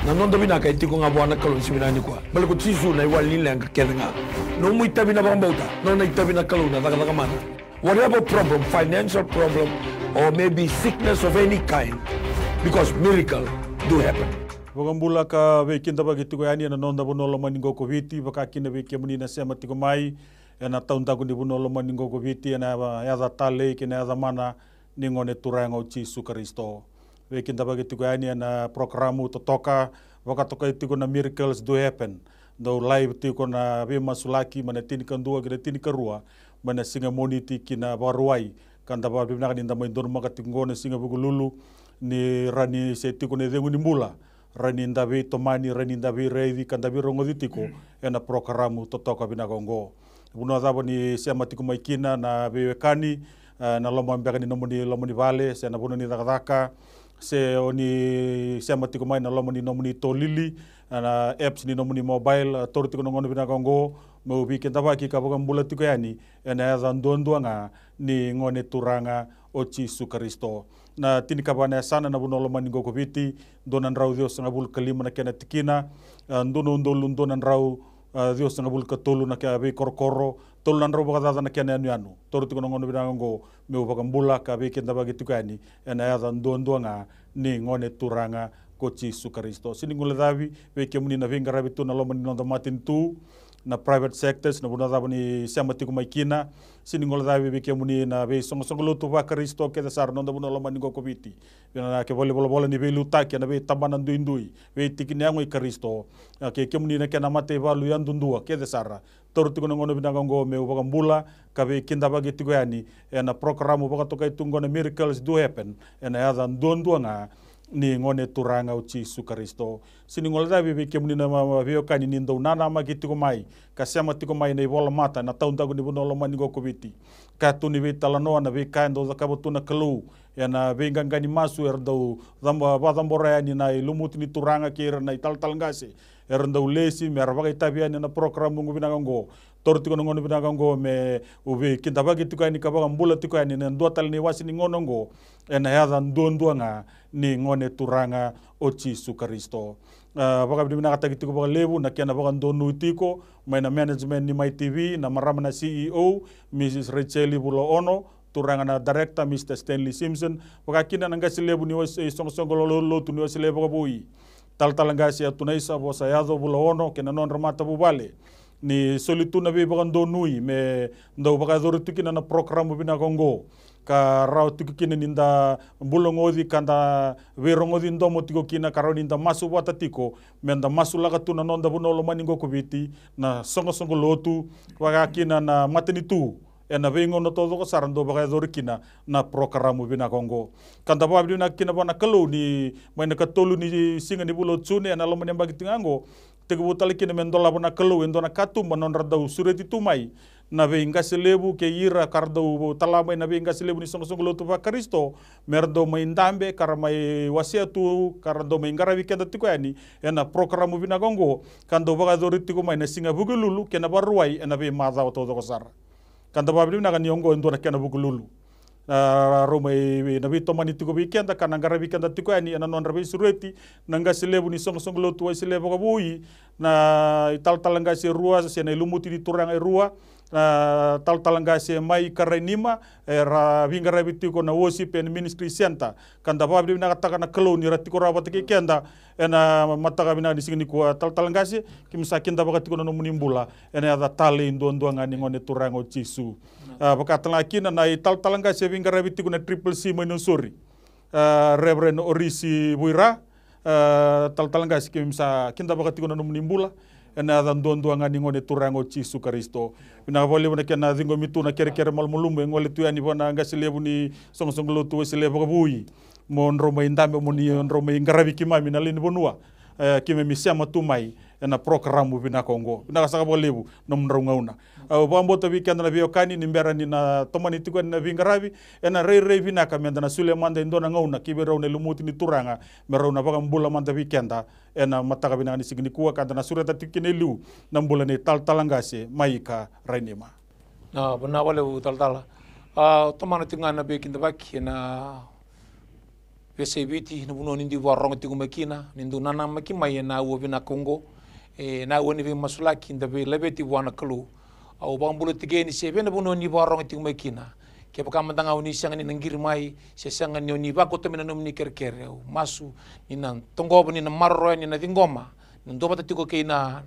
Nanonda bina ka itiko nga buwana kalon siminani kwa. Balik ko tisu na iwal nila ang kakeda nga. No mo itabi na bang bauta. No na itabi na kalon na taka mana. Whatever problem, financial problem, or maybe sickness of any kind, because miracle do happen. Bugambula ka vekinda bagiti ko yani nanonda bunolo maningo ko viti baka kina veke munina sema tiko mai na taunda ko ni bunolo maningo ko viti na ya da tale kina ya mana ningone turango Yesu Kristo. Vekinda bagiti ko yani na programu totoka baka toka itiko na miracles do happen. Do live tiko na ve masulaki mana tini kandua kina tini karua mana singa moniti kina baruai kanda ba bibna kaninda mai dorma katingone singa bugululu ni rani se tiko ne dengu ni mula rani ndavi tomani rani ndavi reidi kanda bi rongo ditiko ena programu totoka binagongo buno dabo ni sema tiko maikina na bewekani na lomo mbeka ni nomoni vale se na buno ni dakadaka se oni sema tiko mai na lomo ni nomoni tolili na apps ni nomoni mobile tor tiko ngono binagongo mo bi kenda ba ki ka bugambula tiko yani ena ya ndondo nga ni ngone turanga o Yesu Kristo na tinikabana sana na bunolo maningo ko viti donan rau Dios nga bul kalima na kena tikina ndono ndolu donan rau Dios nga bul katolu na kya be korkoro tolu nan rau bagada na kena anu toru tiko ngono binango me bagambula ka be kenda bagi tikani ena ya ndondo nga ni ngone turanga ko Yesu Kristo siningule davi be kemuni na vinga rabitu na lomani no matin tu na private sectors na buna dabo ni sema tiko maikina siningol davi be kemuni na be songo lutu ba Kristo ke dasar no buna loma ningo kobiti na ke bola ni be luta ke na be tabanan duindui be tikini angoi Kristo ke kemuni na ke na mate valu yan dundua ke dasara tor tiko ngono binango me ubagambula ka be kinda bagi tiko yani na programu baka tokai tungo na miracles do happen na ya ndondua nga ni ngone turanga o Yesu Kristo siningol davi be kemuni na veo kani nindo nana magiti ko mai kasema tiko mai nei bola mata na taunda ko ni bonolo maningo ko biti ka tu ni talano na be kando za kabotuna kelu ya na be ngangani masu erdo zamba badambora ni na lumut ni turanga kira na talngase erndo lesi merbaga itabiani na program ngu binango tor tiko ngono binango me ube kinda bagi tiko ni kabaga mbula tiko ni ndo tal ni wasi ni ngono ngo ena ya ndondua nga ni ngone turanga o Yesu Kristo baka bidimina kata tiko baka lebu na kiana baka ndonu tiko mai na management ni Mai TV na marama na CEO Mrs. Rachel Bulo Ono turanga na director Mr. Stanley Simpson baka kina nanga lebu ni wasi songo lo tu ni wasi lebu ka bui tal-talangasi atunaisa bosa yado Bulo Ono kena non ramata bubale ni solituna be baka ndonui me ndo baka dorutukina na program binagongo ka rau tiko kina ninda bulongodi kanda verongodi ndomo tiko kina karo ninda masu wata tiko menda masu laga tuna nonda bunolo maningo kubiti na songo lotu waga kina na matenitu ena vengo no todo ko sarando baka dorikina na programu binagongo kanda ba bina kina bana kalu ni maina katolu ni singa ni bulo tsune na lomo nyamba gitingango tiko butali kina mendola bana kalu endona katu manon radau sureti tumai na be ingasi lebu ke ira kardo talama na be ingasi lebu ni songo lotu ba Kristo merdo maindambe karamai wasiatu kardo maingara wikenda tiko yani ena programu binagongo kando baka doriti ko mai na singa bugululu kena baruai ena be maza todo ko sar kanda babli na kaniongo endona kena bugululu romai na bito mani tiko weekend kana ngara weekend tiko yani ena non rabi sureti nanga silebu ni songo lotu wa silebu ka bui na tal ngasi rua se na lumuti di turanga rua tal ngasi mai karenima ra vingara bitiko na worship and ministry center kanda babli na kata kana kelo ni ratiko rabat ke kenda ena mataka bina di sini ko tal ngasi kimsa kenda bakatiko no munimbula ena ada tali ndo ngani ngone turango Yesu bakatla kina na tal ngasi vingara bitiko na triple C menusuri Reverend Orisi Buira tal ngasi kimsa kenda bakatiko no munimbula ena ada ndo ngani ngone turango Yesu Kristo bina vole bona kena dingo mitu na kere malmulumbe ngole tuyani bona ngasi lebu ni songo lotu wesi lebu ka bui mon roma indambe moni roma ingarabi kimami na lini bonua kime misema tumai ena programu bina Kongo bina saka bolebu nom raungauna bambo to weekend na biokani ni mbera ni na tomani tiko na vingarabi ena rei bina kamenda na Suleman de ndona ngauna kibero ne lumuti ni turanga merona baka mbula manda weekenda ena mataka bina ni signi kuwa kanda na surata tikine lu na mbula ni talangase maika rainema na bana wale taltala tomani tinga na be kinda baki na Vese viti na buno nindi warong tiku makina nindu nana makimai na uwe na Kongo na uwe ni masulaki nda be lebeti wana kalu au bambulu tige ni sebe na buno ni warong tiku makina ke baka mandanga uni sanga ni nangir mai se sanga ni oni ba kota mena nomni kerkere masu ni na tongo ni na marro ni na dingoma ndo bata tiko ke na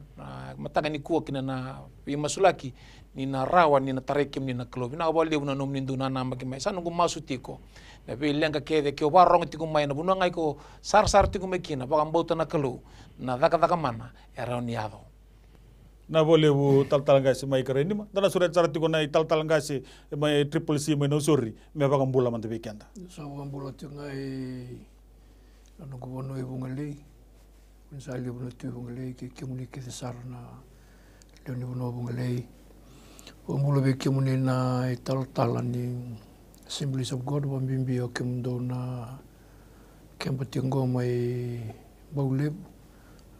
matanga ni kuwa kina na masulaki ni na rawa ni na tarekim ni na kalu na wale una nomni ndu nana makimai sanungu masu tiko na lenga kede ke warong tiku mai na buno ngai ko sar tiku makina baka mbauta na kalu na daka mana era ni ado na boleh bu tal ngasi mai kare ni ma dana surat cara tiku na tal ngasi mai triple C mai no sori me baka mbula man tebi kenda sa baka mbula tiku ngai anu ko bono e bungalei unsali bono tu bungalei ke muni ke sarna leoni bono bungalei o mbula be ke muni na tal ni Assemblies of God wambimbi o kemdo na kempatingo mai bauleb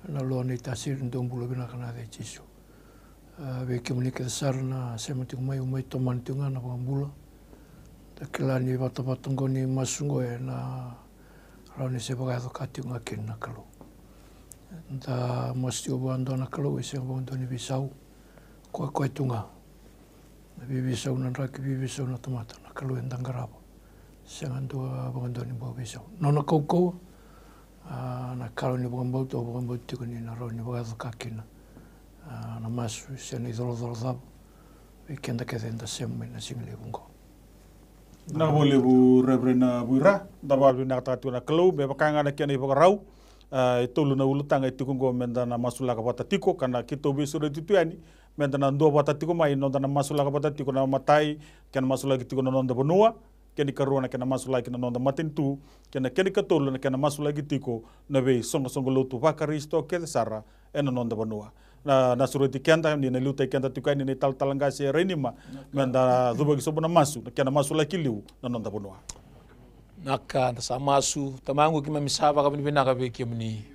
na lo ni tasir ndo mbula bina kana de chisu be kemuni ke sarna sematik mai toman tunga na mbula takila ni bata ni masungo na rauni se baga to katinga ken na kalo nda masti o bando na kalo ese bondo ni bisau ko tunga bibisau na raki bibisau na tomata na kalu endang garabo sangan dua bangando ni bibisau nona kau na kalu ni bangambau to bangambau tiko ni na ro ni bangado kakina na masu seni dolo dab ikenda kedenda semme na single bungo na boleh bu rebrena buira dabal bina tatu na kalu be bakanga na kene bagarau itu lu na ulutanga itu ko menda na masula ka bata tiko kana kito bisure tituani menda na ndo bata tiko mai no na masula ka bata tiko na matai ken masula tiko na nonda bonua ken karuana ken masula ken nonda matintu ken ka tolu na ken masula tiko na be songo lutu bakaristo ke sara en nonda bonua na surati kenta ni na luta kenta tiko ni tal ngasi renima menda zubagi sobona masu ken masula kiliu na nonda bonua naka sa masu tamangu kima misaba ka binaka be kimni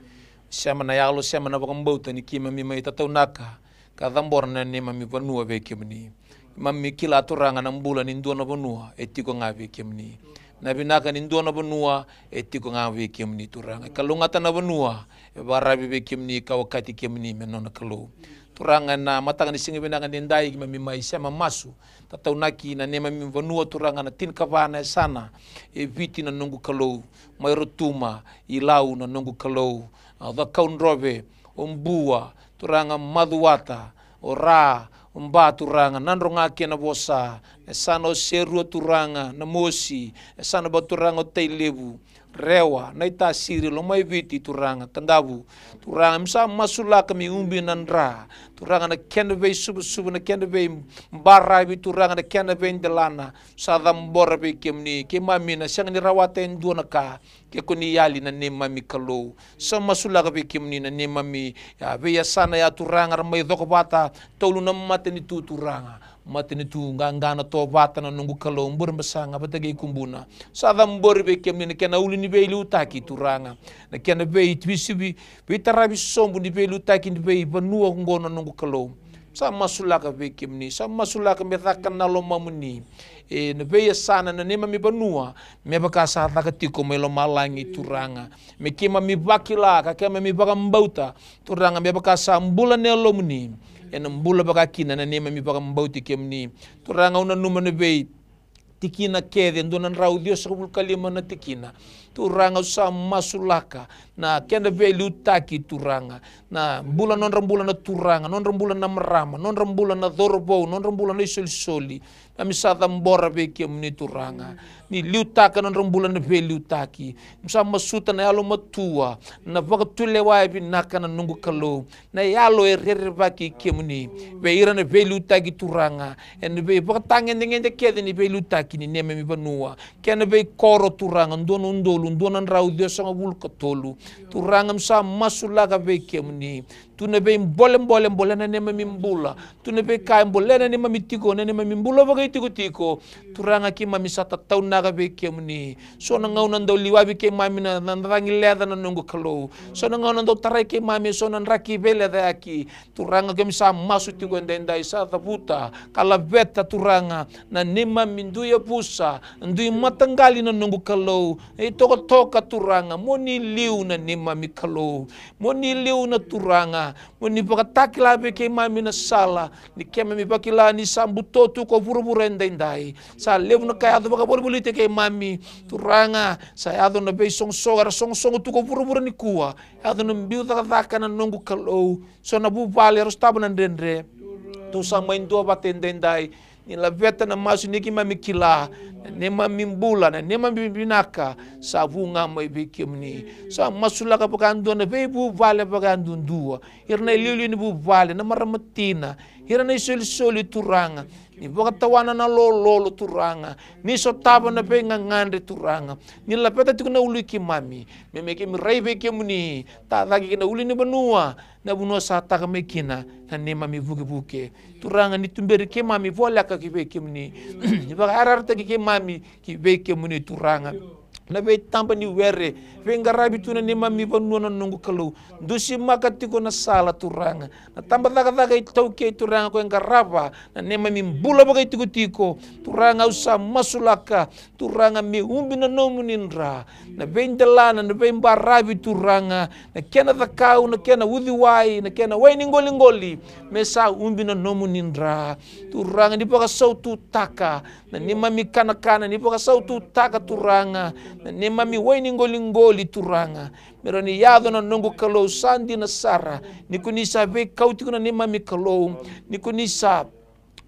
siama na yalo siama na bakambauta ni kima mi mai tatau naka ka dambor na ne mami vanua be kimni mami kila turanga na mbula ni ndona vanua etiko nga be kimni na binaka ni ndona vanua etiko nga be kimni turanga kalungata na vanua e barabi be kimni ka wakati kimni menona kalu turanga na matanga ni singi binaka ni ndai mami mai siama masu tatau naki na nema mi vanua turanga na tin kavana sana e viti na nungu kalou mai rotuma i lau na nungu kalou da kaunrove ombua turanga maduata o ra umba turanga nandro ngake na bosa e sana o serua turanga na mosi e sana ba turanga o teilebu rewa na ita siri lo mai viti turanga tandabu turanga msa masula kami umbi nandra turanga na kende vei subu na kende vei mbarabi turanga na kende vei ndelana sada mbora be kemni ke mami na sanga ni rawata ndona ka ke kuni yali na ne mami kalo sa masula ka be kemni na ne mami ya ve ya sana ya turanga mai doko bata tolu na mate ni tu turanga matini tu ngana to bata na nungu kalo mbor mbasanga batagi kumbuna sada mbor be kemni na kena uli ni be utaki turanga na kena be twisibi be tarabi sombu ni be utaki ni be banua ngono nungu kalo sa masulaka be kemni sa masulaka me takana lo mamuni e na be sana na nema mi banua me baka sa takatiko me lo malangi turanga me kema mi bakila ka kema mi bakambauta turanga me baka sa mbula ne lo muni en mbula baka kina na nema mi baka mbauti kemni turanga una numane be tikina kede ndona rau Dios sabul kalima na tikina turanga sa masulaka na kenda be lutaki turanga na mbula non rambula na turanga non rambula na marama non rambula na dorbo non rambula na soli na misada mbora be kemni turanga ni liutaka non rambula na be liutaki msa masuta na yalo matua na baka tulewa bi nakana nungu kalo na yalo erere baki kemni be ira na be liutaki turanga en be baka tangen ngende kede ni be liutaki ni neme mi banua kena be koro turanga ndono ndolu ndono rau Dios nga bul katolu turanga msa masulaga be kemni tuna be mbole na nema mimbula tuna be kai mbole na nema mitiko na nema mimbula bagai tiko turanga ki mami sata tau naga be kemni so na ngau nando liwabi ke mami na rangi leda na nungu kalo so na ngau nando tarai ke mami so na raki bele da aki turanga ke misa masu tiko ndenda isa tabuta kala beta turanga na nema minduya pusa ndui matangali na nungu kalo e to toka turanga moni liu na ni mami kalau moni liu na turanga moni pakatakila be ke mami na sala ni ke mami pakila ni sambutotu ko buru-buru endai sa levu na kaya baka boli te ke mami turanga sa ado na be song tu ko buru-buru ni kuwa ado na mbiu taka na nongu kalau so na bu vale harus tabu na dendre tu sama indo batendendai ni la veta na masu niki mami kila ne mami mbula ne mami binaka sa vunga mai bikimni sa masula ka pakandu na bebu vale pakandu dua irna liuli ni bu vale na maramatina irna soli turanga ni boka tawana na lolo turanga ni so taba na pe ngangande turanga ni la peta tikuna uli ki mami memeke mi raibe kemuni ta lagi kina uli ni benua na bunua sa ta mekina na ne mami buke turanga ni tumberi ke mami vola ka ki be kemuni ni boka ararta ki mami ki be kemuni turanga na be tampa ni were venga rabi tuna ni mami vanua na nungu kalau dusi makati ko na sala turanga na tamba daga itau ke turanga ko enga raba na ne mami mbula bagai tiko turanga usa masulaka turanga mi umbi na nomunindra na bendelana na bemba rabi turanga na kena takau na kena udhiwai na kena waini ngoli mesa umbi na nomunindra turanga di paka sautu taka na ni mami kana ni paka sautu taka turanga na ne mami waini ngoli turanga meroni yado na nongo kalau sandi na sara ni kunisa be kauti kuna ne mami kalau ni kunisa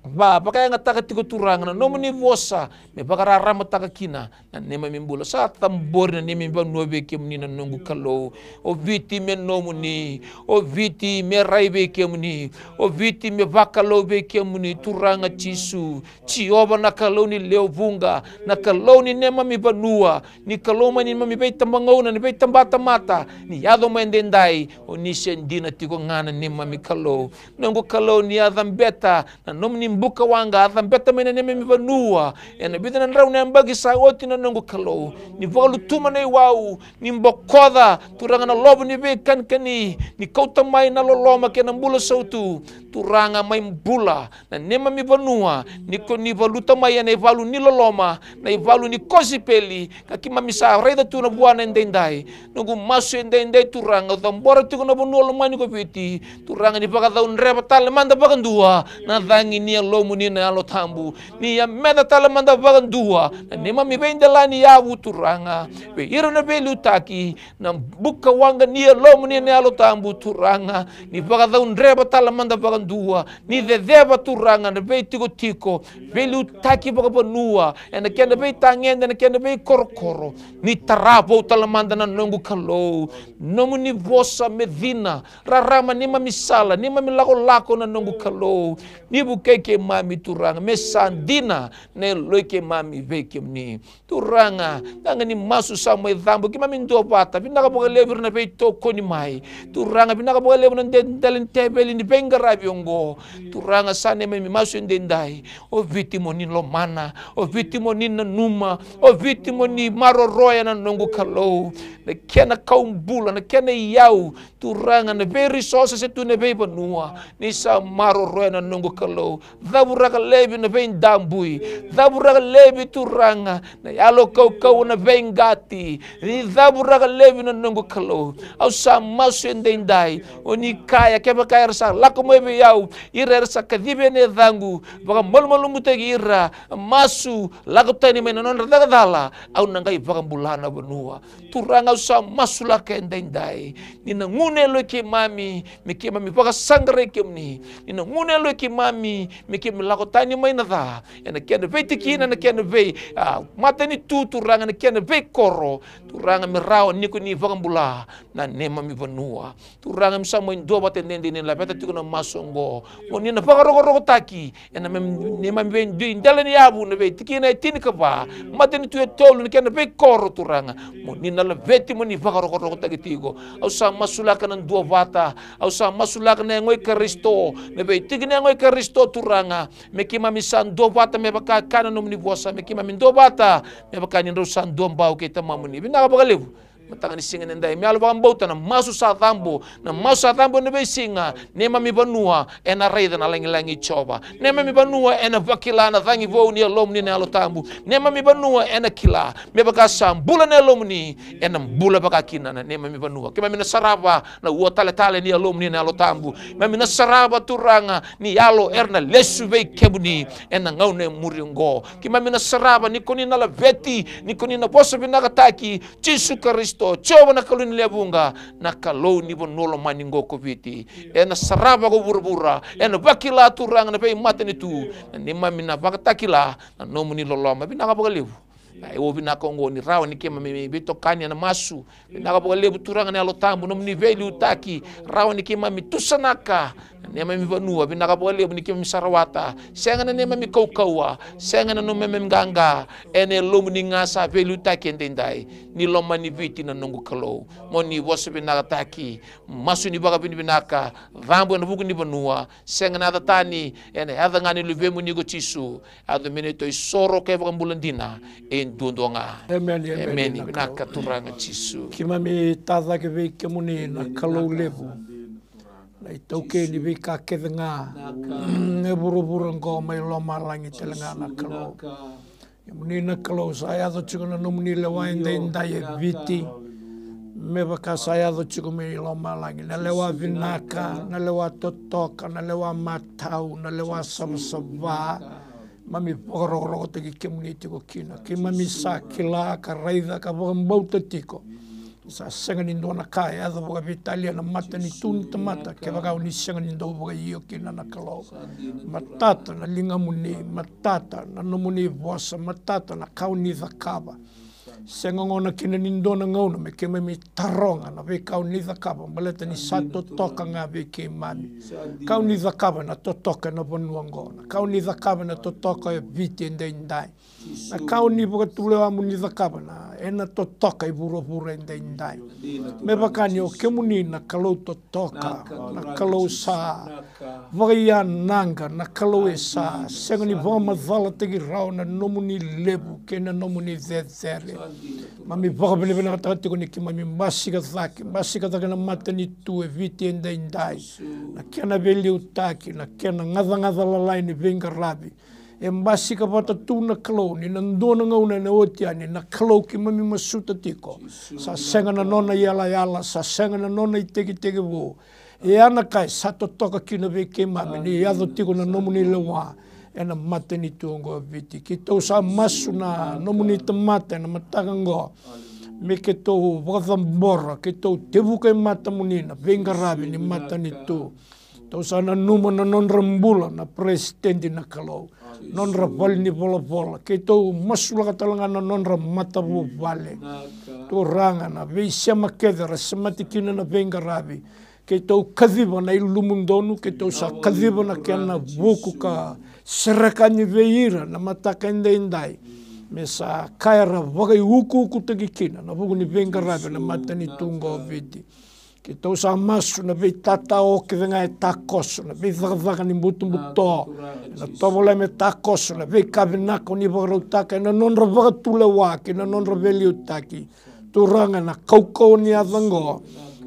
ba pakaya ngataka tiko turanga na nomu ni vosa me bakara rama taka kina na nema mimbula sa tambor na nema mimba nuobe kemuni na nongu kalau o viti me nomu ni o viti me raibe kemuni o viti me bakalo be kemuni turanga chisu chioba na kalau ni leo vunga na kalau ni nema mimba nua ni kalau mani mami be tambangau na ni be tambata mata ni yado maendendai o ni sendina tiko ngana nema mi kalau nongu kalau ni adambeta na nomu ni mbuka wanga adambeta mena nema mi vanua ena bida na nrau na mbagi sa oti na nongu kalau ni volu tuma na iwau ni mbokoda turanga na lobo ni be kankani ni kauta mai na loloma ke na mbula sautu turanga mai mbula na nema mi vanua ni ko ni voluta mai na ivalu ni loloma na ivalu ni kosi peli kakima misa reda tu na buana endendai nongu masu endendai turanga tambora tu na vanua lomani ko piti turanga ni baka daun reba tale manda baka dua na dangi ni lomu ni na alo tambu ni ya meda tale manda baka dua na nema mi bendelani ya turanga be iro na be lutaki na buka wanga ni lomu ni na alo tambu turanga ni baka daun reba tale manda baka dua ni deba turanga na be tiko be lutaki baka panua na kena be tangenda na kena be korokoro ni tarapo tale manda na nongu kalau nomu ni vosa medina rarama ni mami sala ni mami lako na nongu kalau ni bukeke mami turanga mesandina ne loike mami veke ni turanga tanga ni masu sama idhambo ki mami ndo bata binaka boga lever na be toko ni mai turanga binaka boga lever na dalen tebeli ni benga rabiongo turanga sane mami masu ndendai o vitimo ni lomana o vitimo ni na numa o vitimo ni maroroya na nongu kalau na kena kaumbula na kena yau turanga na be resources etu na be banua ni sa maroroya na nongu kalau dhaburaga lebi na be dambui dhaburaga lebi turanga na yalo kau na be ngati ni dhaburaga lebi na nongu kalau au sa masu endendai oni kaya keba kaya rasa lako mebe yau ira rasa kadhibe ne dhangu baka malmalu mutegi ira masu lako tani mena non dhala au nangai baka bulana benua turanga au sa masu laka endendai nina ngune lo ke mami meke mami baka sangre kemni nina ngune lo ke mami meke lako tani mena dha ena kena be tikina na kena be mata ni tu turanga na kena be koro turanga merao niko ni baka bula na nema mi benua turanga msamo ndo batendende ni la beta tikuna masongo oni na baka roko taki ena nema mi be ndale ni abu na be tikina tini kaba mata ni tu etolu ni kena be koro turanga moni na la beti moni baka roko taki tigo au sa masulaka na dua bata au sa masulaka na ngoi Kristo na be tikina ngoi Kristo turanga meki mami san do bata me baka kana no mni bosa meki mami do bata me baka ni ro san do mbau ke tamamuni binaka baka levu matanga ni singa nendai mi alwa mbauta na masu sa tambo na besinga nema mi banua ena raida na langi choba nema mi banua ena vakila na thangi vo ni alom ni alo tambu nema mi banua ena kila me baka sambula na alom ni ena mbula baka kina na nema mi banua kema mi na saraba na tale ni alom ni alo tambu mi na saraba turanga ni alo erna lesu ve kebuni ena ngaune muringo kema mi na saraba ni koni na la veti ni koni na posa binakataki Jesu Kristo choba na kaluni lebunga na kaloni bonolo maningo koviti ena saraba go burbura ena bakila turanga na pe matani tu na nema mina bakatakila na nomuni loloma binaka bagalevu o binaka ngo ni rawa ni kema me bito kanya na masu binaka bagalevu turanga na lotambu nomuni veli utaki rawa ni kema mitusanaka nema mi vanua binaka bagalevu ni kema misarawata senga na nema mi kaukawa senga na no meme mganga ene lomuni ngasa veli utaki endendai ni loma ni viti na nongo kalo moni wose binaka taki masu ni baga binaka vambo na buku ni vanua senga na tani ene ada ngani luvemu ni go chisu ada minito isoro ke bulandina en dondonga amen binaka turanga chisu kimami tadha ke ve kemuni na kalo lebu na itauke ni ve ka kevenga ne buru ngo mai loma langi telenga na kalo muni na kalo saya do chukuna no muni lewa indai viti me baka saya do chukuma loma langi na lewa vinaka na lewa totoka na lewa matau na lewa samsava mami poro te ki muni tiko kina ki mami sa kila ka raida ka bauta tiko sa sengani ndona kai ada boga Italia na mata ni tun mata ke baga uni sengani ndo boga io kina na kalo matata na linga muni matata na nomuni vosa matata na kauni zakaba sengongona kina ni ndona ngona me ke me taronga na ve kauni zakaba baleta ni sato toka nga ve ke mami kauni zakaba na totoka na bonuangona kauni zakaba na totoka e viti ndai na kauni boga tulewa muni zakaba na ena totoka i buru endai me bakani o kemuni na kalau totoka na kalau sa varia nanga na kalau esa sengani voma vala tegi rau na nomuni lebu kena nomuni zezere mami baka bene bene kata ko ni mami masika zaki na matani tu e viti endai na kena veli utaki na kena ngada lalai ni venga rabi e masika bata tu na kalo ni ndona ngauna na otiani na kalo ki mami masuta tiko sa senga na nona yala sa senga na nona itegi wo e ana kai sato toka kina ve ke mami ni yado tiko na nomuni lewa ena matani tu ngo viti ki to sa masuna nomuni tamata na matagango me ke to vazambora ke to tebuka mata munina venga rabi ni matani tu to sana numa na non rambula na presidente na kalo non rapal ni bola ke to masula katalanga na non ramata bu vale to ranga na ve sema kedra sematikina na venga rabi ke to kadhiba na ilumundonu ke to sa kadhiba na kena buku ka serakani veira na mataka indai mesa kaira vagai uku tegikina na buku ni venga rabi na matani tungo viti ke tau sa masu na vei tata o ke venga e takoso na vei vaka ni mutu na tobola me takoso na vei kavinako ni vaka utaka na nonra vaka tule wake na nonra veli utaki turanga na kaukau ni avango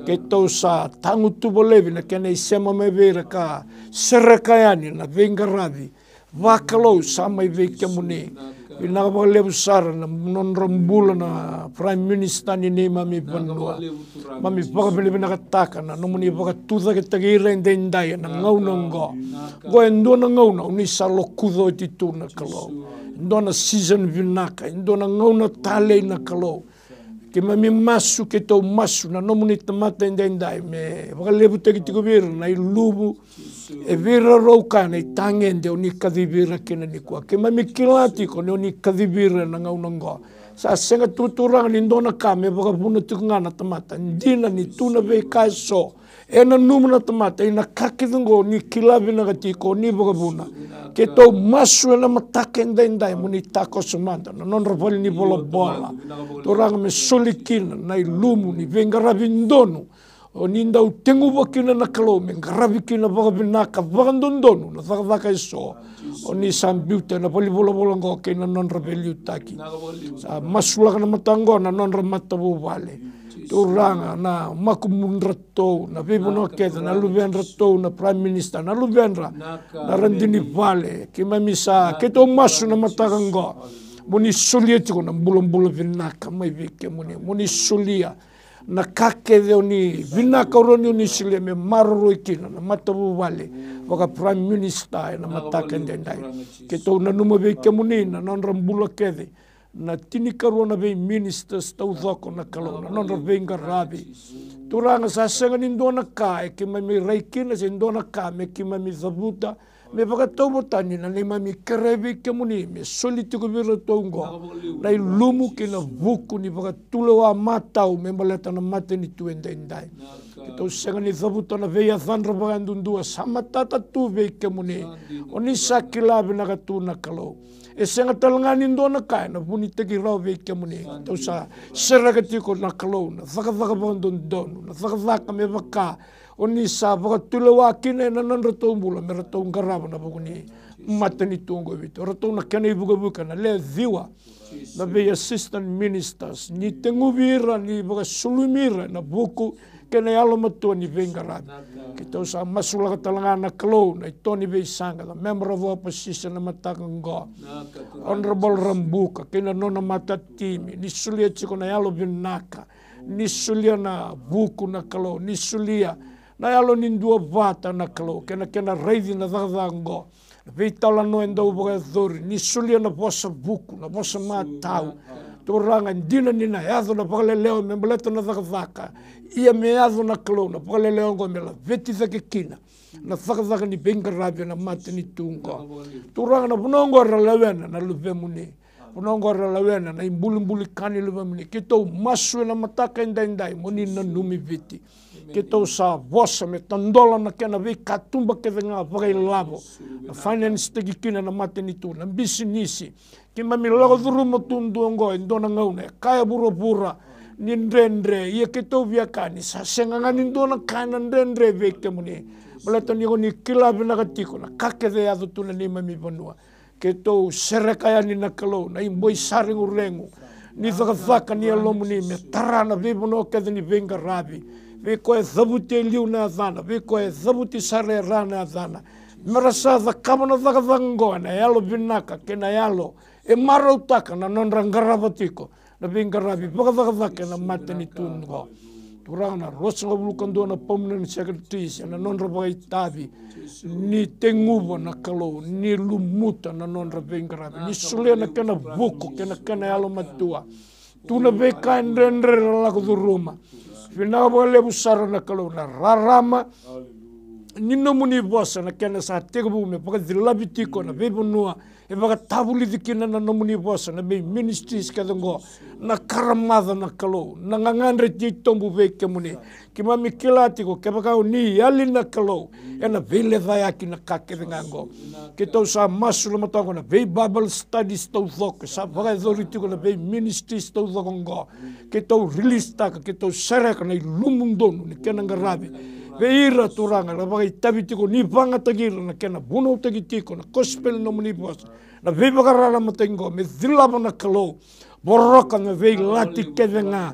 ke tau sa tangu tubolevi na kena isema me vera ka serekayani na venga ravi vakalo sama i vei kemuni Bina ba lebu sara na non rambula na prime minister ni mami banua mami baka bina kataka na nomuni baka tuza ke tagira indai na ngauna ngo go endona ngauna ni salo kudo titu na kalo ndona season vinaka ndona ngauna tale na kalo ke mami masu ke to masu na nomuni tamata indai me baka lebu teko vir na ilubu e vira roka na tangende oni kadibira kena ni kwa ke mami kilati ko ni kadibira na ngaunanga sa senga tuturang ni ndona kame baka buna tukngana tamata ndina ni tuna ve kaso ena numna tamata ina kakidungo ni kilabi na katiko ni baka buna ke to masu na matake ndai muni tako sumanda na non rapali ni bola turang me solikina na ilumu ni venga rabindonu o ninda u tengu wakina na kalo me ngarabi kina baka binaka vakandondonu na vaka iso o ni sambiuta na pali bola ke na non rabeli utaki sa masula kana matango na non ramata bu vale Turanga na makumun ratou na vivono keda na luven ratou na prime minister na luvenra na randini vale ki mamisa keto masu na matakango muni sulia tiko na bulan-bulan vinaka mai vike muni sulia na kake ni vinaka uroni uni sulia me maroro ikina na matabu vale waka prime minister na matakendendai keto na numa vike muni na nonrambula kede na tini karuana vei ministers tau dhoko na kalona non venga rabi turanga sa senga nindona ka e ki mami raikina se ndona ka me ki mami zabuta me baka tau botani na ne mami kerevi ke muni me soliti ko vira tongo na lumu ki na vuku ni baka tulewa matau me maleta na mate ni tuenda indai kita senga ni zabuta na veia thandra baka ndundua sama tata tu vei ke muni oni sakila bina katuna kalau e senga talangani ndona kai na puni teki rau veke muni tau sa seraka tiko na kalona thaka bondon donu na thaka me baka oni sa baka tulewa kine na nan ratou mbula me ratou ngarava na bukuni matani tungo vito ratou na kene buka na le dhiwa na ve assistant ministers ni tenguvira ni baka sulumira na buku kena alo matua ni vengarabi kita usa masula katalangana kalo na itoni ve sanga the member of opposition na matakango honorable Rambuka kena nona mata timi ni sulia chiko na alo vinaka ni sulia na buku na kalo ni sulia na alo nindua vata na kalo kena reidi na dhagango ve tala no endo boga dhori ni sulia na bosa buku na bosa matau turanga ndina nina yazo na pakaleleo membeleto na dhaka ia meazo na kalona pakaleleo ngomela veti zake kina na dhaka ni bengarabi na mate ni tungo turanga na punongo ralawena na luvemuni punongo ralawena na imbuli kani luvemuni kito maswe na mataka indai moni na numi viti kito sa vosa me tandola na kena vi katumba kevenga pakai lavo na finance teki kina na mate ni tu na bisinisi kima milago dhuru motundu ngo indona ngaune kaya bura ni ndendre ia kito viakani sa senga ndona kana ndendre veke muni malata ni ni kila bina katiko na kake de adu tuna ni mami vanua kito serekaya ni nakalo na imboi saring urengu ni dhaka ni alomuni me tarana vibono kede ni venga rabi ve ko zabuti liu na zana ve ko zabuti sare rana zana merasa za kamana dhaka vango na yalo binaka kena yalo e marau taka na non rangaravatico na vingaravi baka na mate ni tungo turana rosa bulukan na permanent secretaries na non rabai tabi ni tengubo na kalo ni lumuta na non ravingaravi ni sule na kena buku kena yalo matua tuna beka ndendre la kuduruma fina bole busara na kalo na rarama nino muni bosa na kena sa tegubu me baka dilabitiko na bebunua e baka tabuli dikina na nomuni bosa na be ministries kadongo na karamada na kalo na ngangandre titombu veke muni kima mikilati ko ke baka ni yali na kalo e na vele vayaki na kake ngango kita usa masula matango na be bible studies to thok sa baka zoriti ko na be ministries to thongo kita release ta kita sereka na lumundonu ni kena ngarabi veira turanga na bagai tabitiko ni vanga tagira na kena buno tagitiko na gospel no muni bos na vibagarara matengo me dilaba na kalo borroka na vei lati kevenga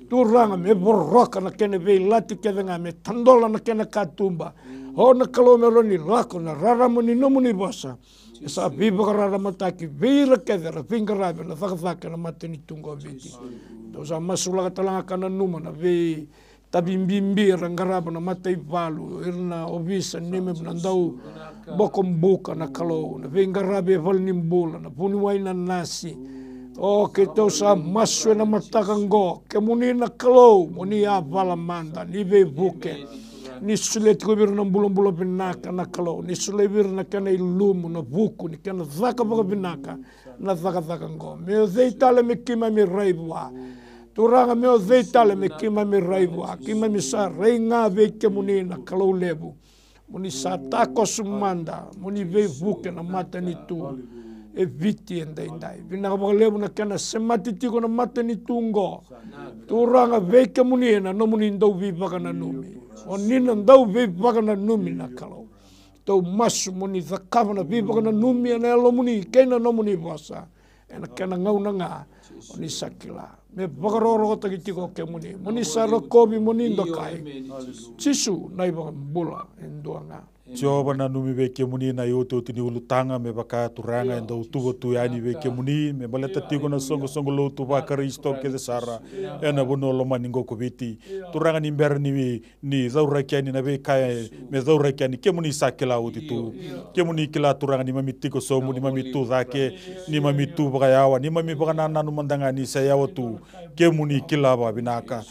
turanga me borroka na kena vei lati kevenga me tandola na kena katumba ho na kalo me roni lako na rara muni no muni bosa sa vibagarara mataki veira kedera vingarabe na thaka na mateni tungo viti dosa masula katalanga kana numa na vei tabimbimbi rangaraba na matay valu irna obisa nime nandau bokom buka na kalo na vengarabe valnimbula na puniway na nasi o kito sa maswe na matakango kemuni na kalo muni avala manda ni ve buke ni sulet ko bir na bulong binaka na kalo ni sulebir na kana ilumu na buku ni kana zaka baka binaka na zaka ngo me zeitale me kima mi raibwa turanga meo zeitale me kima mi raibwa kima mi sa reinga veke muni na kalau lebu muni sa tako sumanda muni ve vuke na mata ni tu e viti endai vina baka lebu na kana sematitiko na mata ni tungo turanga veke muni na no muni ndau vi baka na numi o nina ndau vi baka na numi na kalau tau masu muni zakava na vi baka na numi na elo muni kena no muni bosa ena kena ngau na nga oni sakila me bagaroro tagitiko ke muni sara komi muni ndokai Jisu nai bula enduanga Jehova na numi veke muni na yote utini ulutanga me baka turanga enda utugo tuyani veke muni me baleta tigo na songo lo tu bakara isto ke de sara ena bono lo maningo kubiti turanga ni mber ni zaura kiani na veka me zaura kiani ke muni sakela utitu ke muni kila turanga ni mami tiko so muni mami tu zake ni mami tu bagayawa ni mami bagana nanu mandanga ni sayawa tu ke muni kila ba binaka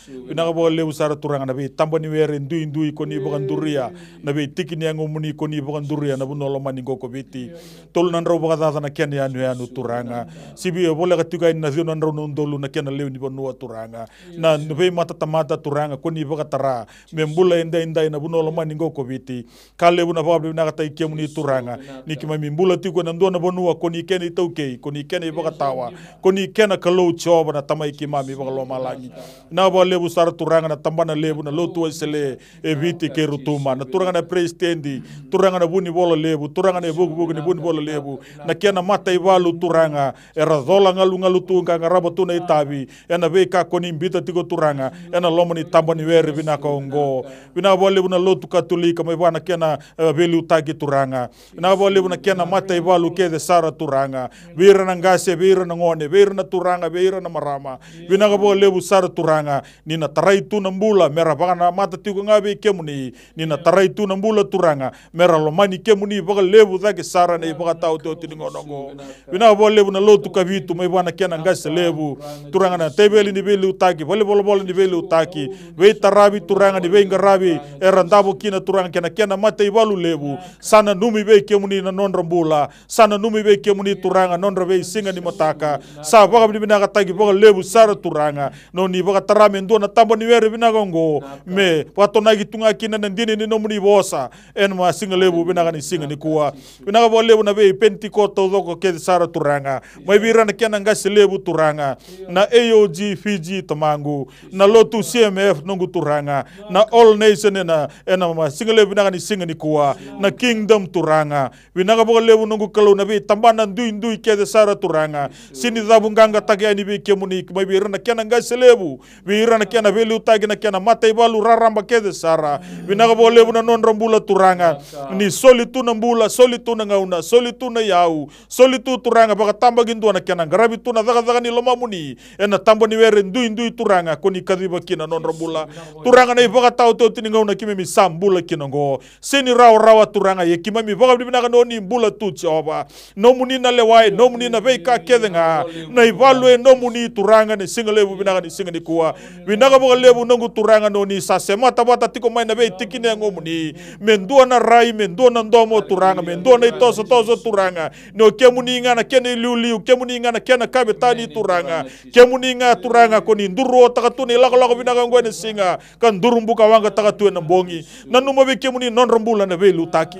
bo le usara turanga na be tambani were ndui ko ni baganduria na be tikini yango muni ko ni baganduria na buno lo maningo ko biti tol nan ro bagada na ken ya anu turanga sibi bola ka tuga na zio nan ro ndolu na ken le ni bonu turanga na be mata tamata turanga ko ni bagatara membula inda na buno lo maningo ko biti kale buna ba na ka tai ke muni turanga ni ki mami mbula ti ko na ndo na bonu ko ni ken itauke ko ni ken bagatawa ko ni ken ka lo choba na tamai ki mami bagalo malangi na ba lebu sar turanga na tambana lebu na lo tu sele e biti ke rutuma na turanga na prestendi turanga na buni bolo lebu turanga na bugu ni buni bolo lebu na kena mata iwalu turanga era zola ngalu tunga ngaraba tuna itabi ena beka koni mbita tigo turanga ena lomoni tambani weri bina kongo bina bo lebu na lotu katolika mai bana kena belu tagi turanga na bo lebu na kena mata iwalu ke de sara turanga vira na ngase vira na ngone vira na turanga vira na marama bina bo lebu sara turanga nina tarai tu na mbula mera bana mata tigo ngabe kemuni nina tarai tu na mbula turanga mera lo mani kemuni baga lebu zake sara na baga tau te tiningonongo bina bo lebu na lotu kavitu mai bana kena ngase lebu turanga na tebeli ni belu taki bol ni belu taki we tarabi turanga ni we ngarabi era ndabo kina turanga kena mata ibalu lebu sana numi be kemuni na nonra mbula sana numi be kemuni turanga nonra be singa ni mataka sa baga bina ka taki baga lebu sara turanga no ni baga tarame ndo na tambo ni were bina gongo me pato na gitunga kina na ndini ni nomuni bosa en ma singa lebu bina ka ni singa ni kuwa bina ka bo lebu na be pentikoto doko ke sara turanga mai bira na kena ngase lebu turanga na AOG Fiji tamangu na lotu CMF nungu turanga na All Nation ena ma singa lebu bina ka ni singa ni kuwa na Kingdom turanga bina ka bo lebu nungu kalau na be tambana ndui ke sara turanga sini zabu nganga tagi ani be kemuni mai bira na kena ngase lebu bira na kena belu tagi na kena mata ibalu raramba ke sara bina ka bo lebu na non rambula turanga ni solitu na mbula solitu na ngauna solitu na yau solitu turanga baka tamba gindu na kena ngarabi tu na zaga ni loma muni ena tambo ni were ndui turanga koni kadiba kina non rambula turanga na baka tau to tini ngauna kimi mi sambula kina ngo sini rawa turanga ye kimi mi baka bina no ni mbula tu choba no muni na lewai no muni na beika kedenga na ivalue no muni turanga ni singa lebu bina ni singa ni kuwa bina ka baka lebu nongu turanga no ni sasema tabata tiko mai na be tikine ngomuni mendua na rai mendua na ndomo turanga mendua na itoso turanga no kemuni ngana kene liu kemuni ngana kena kabetani turanga kemuni ngana turanga koni nduru takatuni lako bina ka ngwene singa kan durumbu ka wanga takatue na mbongi nanu mabe kemuni non rambula na velu taki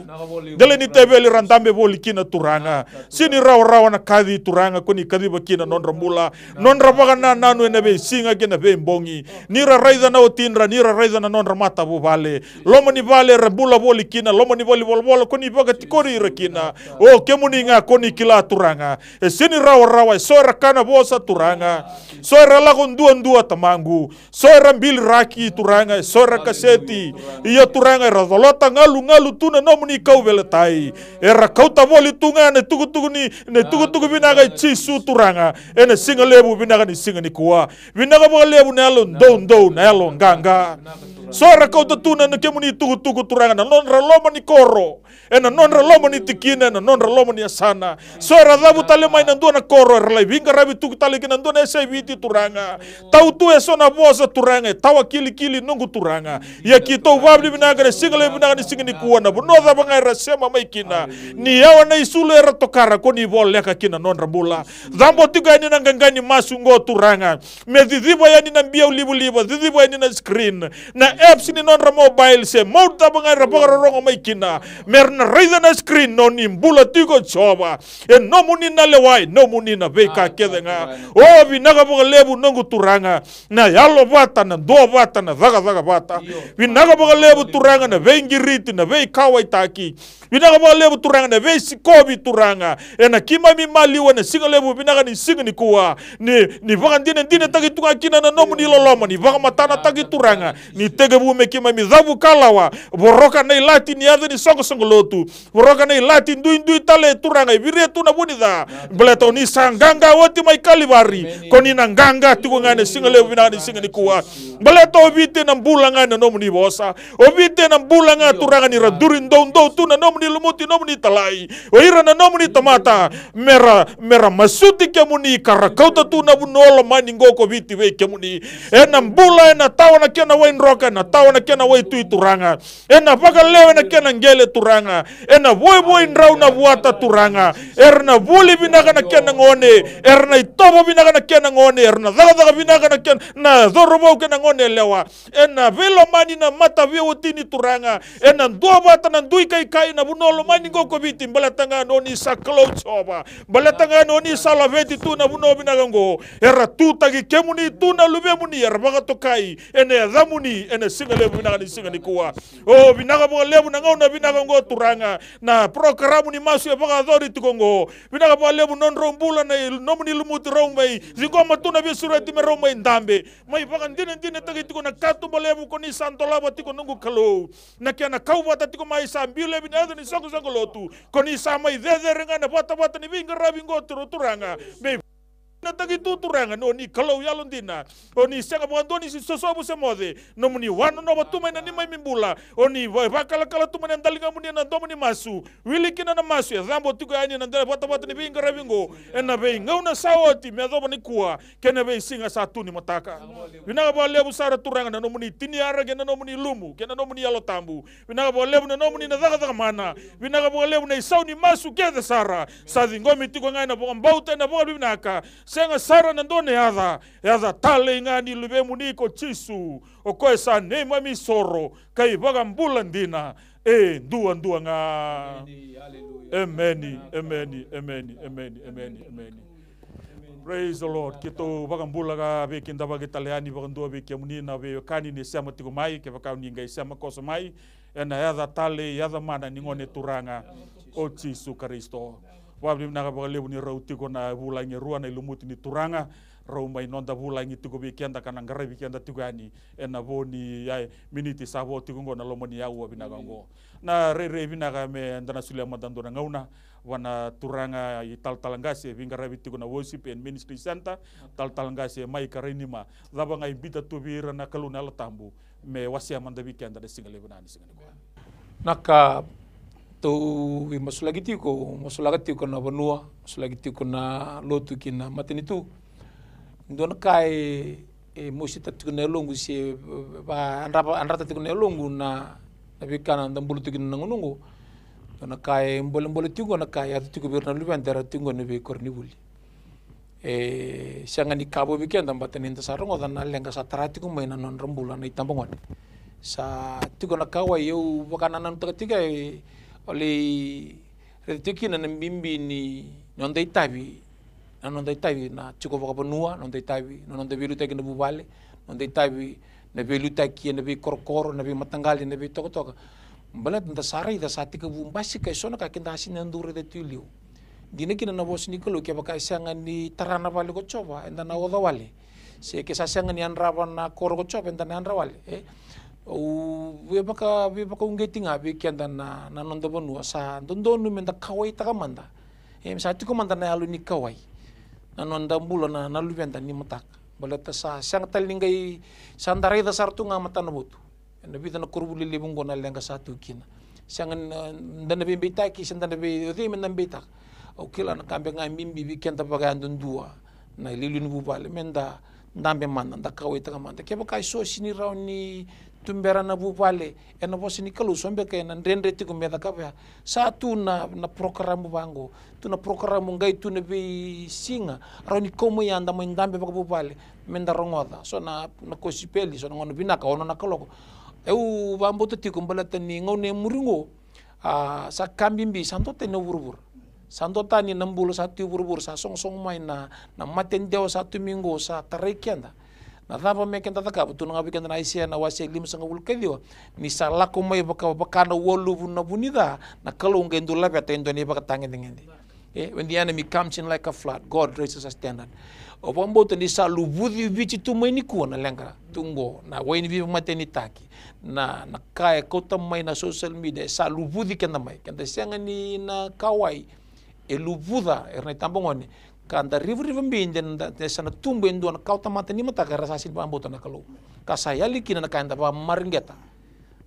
dele ni tebeli randambe boli kina turanga sini rawa na kadi turanga koni kadi bakina non rambula non rabaga na nanu na be singa kena be mbongi nira raida na otinra nira raida na non ramata bu vale lomani vale rambula boli kina lomani voli bol koni baga tikori rakina o kemuni nga koni kila turanga sini rawa soira kana bosa turanga soira lago ndua tamangu soira bil raki turanga soira kaseti iya turanga radolota ngalu tuna nomuni kau veletai era kauta boli tunga ne tugu binaga chisu turanga ene singa lebu binaga ni singa ni kuwa binaga bo lebu ne alo ndo na alo nganga soira kauta tuna ne kemuni tugu turanga na non raloma ni koro ena non raloma ni tikina na non raloma ni asana soira dabu tale mai na ndona koro erlai vinga rabi tugu tale kina ndona SIVT turanga tau tu esona bosa turanga tawa kili nungu turanga ya kito wabli binaga ne singa lebu binaga ni singa ni kuwa na bonoda bangai rasema mai kina ni yawa na isulu era tokara koni vol leka kina non rambula zambo tiga ni nangangani masungo turanga me didibo yani na mbia libu dhidibo yani na screen na apps ni non ra mobile se mauta bangai ra rongo mai kina merna raida na screen non imbula tigo choba e no muni na lewai no muni na veka kedenga o vinaga boga lebu nongu turanga na yalo bata na do bata na daga bata vinaga boga lebu turanga na vengiriti na vei kawai taki vinaga boga lebu turanga na vei sikobi turanga e na kima mi maliwa na singa lebu vinaga ni singa ni kuwa ni vagan dine tagi tunga kina na no muni loloma ni vaga matana tagi turanga ni tege bu me kima mi zabu kalawa boroka na ilati ni adha ni songo lotu boroka na ilati ndui tale turanga vire tuna bunida beleto ni sanganga wati mai kalibari koni na nganga ngane singa lebu vinaga ni singa ni kuwa beleto obite na mbulanga na no muni bosa obite na mbulanga turanga ni radurin do tuna no muni lumuti no muni talai oira na no muni tamata mera masuti ke muni karakauta tuna bunolo mani ngoko viti we ke muni ena mbula ena tawana kena wain roka na tawana kena wai tui turanga ena baka lewe na kena ngele turanga ena boy ndrau na buata turanga erna buli binaga na kena ngone erna itobo binaga na kena ngone erna daga binaga na kena na zorobo kena ngone lewa ena velo mani na mata vio tini turanga ena dua bata na dui kai na bunolo mani ngoko viti balatanga noni sa close oba balatanga noni sa laveti tu na buno binaga ngo era tu tagi kemuni tu na lube muni era baka tokai ene zamuni ene singa lebu binaga ni singa ni kuwa o binaga boga lebu na ngau na binaga ngo turanga na programu ni masu ya baka zori tukongo binaga boga lebu non rombula na nomuni lumuti romai zingoma tu na bisurati me romai ndambe mai baka ndine tagi tuko na katu balebu koni santola batiko nungu kalo na kia na kau bata tiko mai sambile binaga ni songo lotu koni sama ideze renga na bata ni vinga rabi ngo turanga me na tagi tuturanga no ni kalau yalon dina oni senga bondoni si sosobu semode no muni wano no batuma na ni mai mimbula oni bakala tuma na dalinga muni na domuni masu wilikina na masu ya zambo tiko ani na bata ni vinga rabingo ena be ngauna sawoti me doba ni kuwa kena be singa satu ni mataka vinaga ba lebu sara turanga na no muni tini ara kena no muni lumu kena no muni yalo tambu vinaga ba lebu na no muni na daga mana vinaga ba lebu na isauni masu kede sara sazi ngomi tiko ngai na bauta na boga vinaka senga sara na ndone yadha tale ngani lube muniko chisu okoe sa nema misoro kai baga mbula ndina ndua nga amen. Praise the Lord. Kito baga mbula ga bekin da baga taleani baga ndua beki munina be kani ni sema tiko mai ke baka ninga sema koso mai ena yadha tale yadha mana ningone turanga o chisu Kristo. Wabli naga baga lebu ni rauti kona bulangi rua na ilumuti ni turanga rau mai nonda bulangi tiko bikianda kana ngara bikianda tigani ena boni ya miniti sabo tiko ngona lomoni ya uwa binaga ngo na re binaga me andana sulia madando na ngauna wana turanga i talangase bingara bitiko na worship and ministry center talangase mai karenima laba ngai bita tubira na kaluna latambu me wasia manda bikianda de singa lebu nani singa ngo naka to masulagi tiko na banua masulagi tiko na lotu kina matinitu ndona kai mosita tiko na longu si ba anrata tiko na longu na bikana ndambulu tiko na ngunungu ndona kai mbole tiko na kai atu tiko birna lubendera tiko na be kornibuli sangani kabo bikenda mbatani ntasarongo na lenga satarati ko mai na non rambula na itambongon sa tiko na kawai eu bakana nan tiga oli retiki na mbimbi ni nondai tabi na chiko baka banua nondai tabi nondai belu taki na bubale nondai tabi na belu taki na be korkoro na be matangali na be toka balat nda sarai da sati ka bumbasi kai sona ka kinda asin ndure de tulio dina kina na bos nikolo ke baka isanga ni tarana vale ko choba enda na oda vale se ke sasanga ni anrava na koro ko choba enda na anra vale we baka ungeting abi kianda na nondo bonua sa ndondonu menda kawai takamanda sa tiko manda na alu ni kawai na nonda mbulo na luvenda ni matak balata sa sang talingai sandarai da sartu nga mata na botu na bita na kurbuli libungo na lenga satu kina sang ndana be bitaki sandana be the men bitak o kila na kambe nga mimbi bi kianda baga ndundua na lilu ni bubale menda ndambe manda nda kawai takamanda ke baka so sini rauni tumbera na bupale ena bosi ni kalu sombe ke na ndendre ti kumeda kapya sa tu na programu bango tu na programu ngai tu na be singa roni komo ya ndambe baka bupale menda rongoda so na kosipeli so ngono binaka ono na kaloko Eu vambo to tikum balatan ni ngau ne muringo sa kambimbi santo te no burbur. Santo tani 61 burbur sa song mai na maten deo satu minggu sa tarekianda. Na thapa me kenta taka tu nga bikenda na isia na wase lim sanga ulkedio ni sa lako mai baka na wolu na bunida na kalau ngendu labe atendo ni baka tangen ngende. When the enemy comes in like a flood, God raises a standard. Opambo ni sa lubudi bichi tu mai ni kuana lenga tungo na waini bi mateni taki na kaya kota mai na social media sa lubudi kenda mai kenda sianga ni na kawai lubuda erna tambongoni kanda river mbinde na sana tumbo endo na kauta mata ni mata kara sasin pambo na kalu kasaya likina na kanda pa maringeta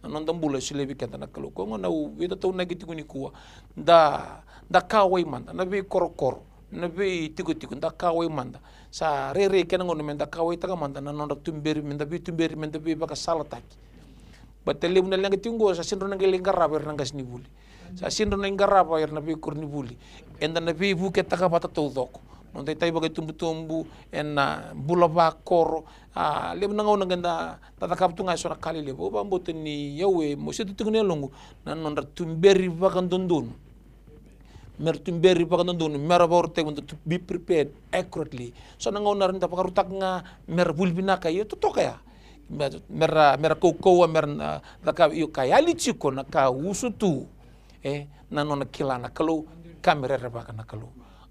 anondam bula silebi kenta na kalu ko na wita to nagiti kuni kuwa da kawai manda na be korokoro na be tiku da kawai manda sa rere kena ngono menda kawai taga manda na nonda tumberi menda be baka salataki batele una langa tingo sa sinro na gelinga raber nanga snibuli sa sinro na ngarapa yer na be kornibuli enda na be buke taga bata to doko non tay bagay tumbu en bula ba koro leb na ngaw na ganda tatakap tunga so na kali lebo ba mboten ni yawe mo se tutungne longu nan non tumberi bakan dondon mer tumberi bakan dondon mer borte to be prepared accurately so na ngaw na rin tapakarutak nga mer bulbina kayo to kaya mer ko mer daka yo kaya lichiko na ka usutu na non kilana kalau kamera rebaka na kalau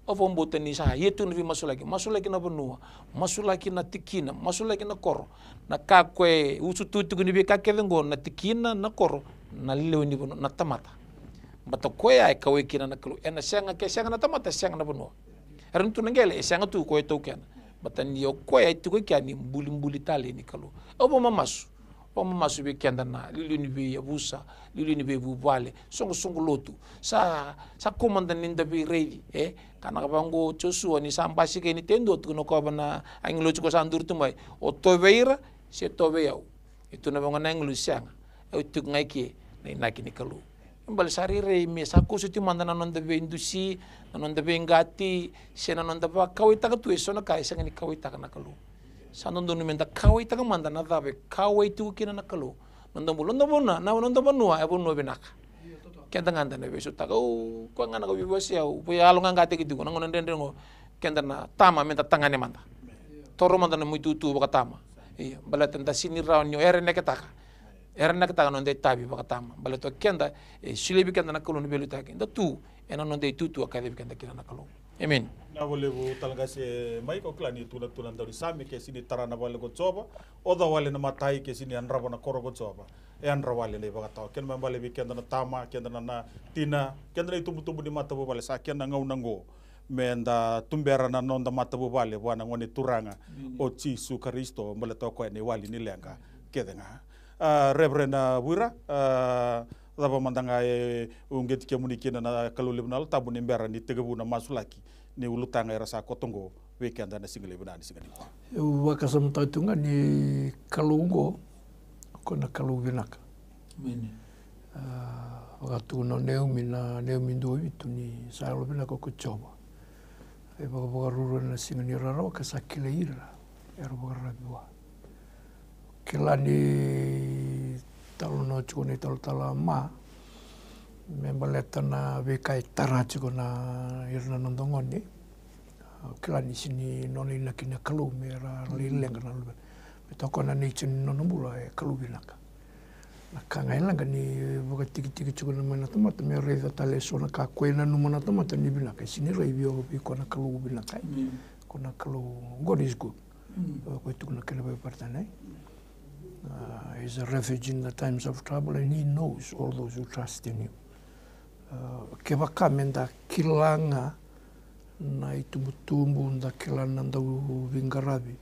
ovo mbote ni sa yetu ni masulaki na benua masulaki na tikina masulaki na koro na kakwe usutu ni be kakelengo na tikina na koro na lewe ni na tamata bata kwe ay kawe kina na kalau ena senga na tamata senga na benua eren tu ngele senga tu ko to ken bata ni yo kwe ay tu ko kyani mbuli tale ni kalau ovo mamasu be kenda na lili ni be yabusa lili ni be bubale songo lotu sa komandan ninda be ready kana kabango Joshua ni sampasi ke ni tendo tu no ko bana anglo ko sandur tu mai o toveira se toveyau itu na bangana anglo sianga tu ngai ki na kini kalu mbal sari re me sako suti mandana non de be indusi non de be ngati se non de ba kawita ka tu eso na kai sanga ni kawita kana kalu sanondo numenda kawai taga manda na dabe kawai tu kina na kalu nondo bona na nondo bonua e bonua benaka kenda nganda na beso taga ko ngana ko bibosi au po ya longa ngate gitu ngono ndende ngo kenda na tama menta tangane manda toro manda na muito tu baka tama iya balatan da sini raw nyo ere neketaka nonde tabi baka tama balato kenda silebi kenda na kalu no belu taki nda tu ena nonde tu akade kenda kina na kalu amen na wale bu talaga se mai ko klani tuna dari sami ke sini tarana wale ko coba oda wale na matai ke sini anraba na koro ko coba anra wale le baga taw ken mambale bi kenda na tama kenda na tina kenda itu tumbu di mata bo wale sa kenda ngau nango menda tumbera na nonda mata bo wale wana ngoni turanga o Yesu Kristo mbale to ko ni wali ni lenga kedenga rebrena wira daba mandanga ungeti ke munikina na kalulibnal tabu ni mbera ni tegabu na masulaki ni ulutanga rasa kotongo weekend na single benani singali wakasam tautunga ni kalungo kona kalubinaka wakatu no neumi ndo itu ni salo binaka ko coba e baga ruru na singani rara wakasakile ira ero baga rabiwa kilani talono chukuni tala ma membaleta na bekai tara chukuna irna nondongoni kilani sini noni nakina kalu mera lilenga na lube betoko na nature nonomula e kalu binaka nakanga ilanga ni boga tiki chukuna mana tomata me reza tale sona ka kwena no mana tomata ni binaka sini review bi kona kalu binaka kona kalu God is good ko tukuna kena be partane he's a refuge in the times of trouble and he knows all those who trust in him. Kebaka menda kilanga na itumbutumbu nda kilana nda vingarabi.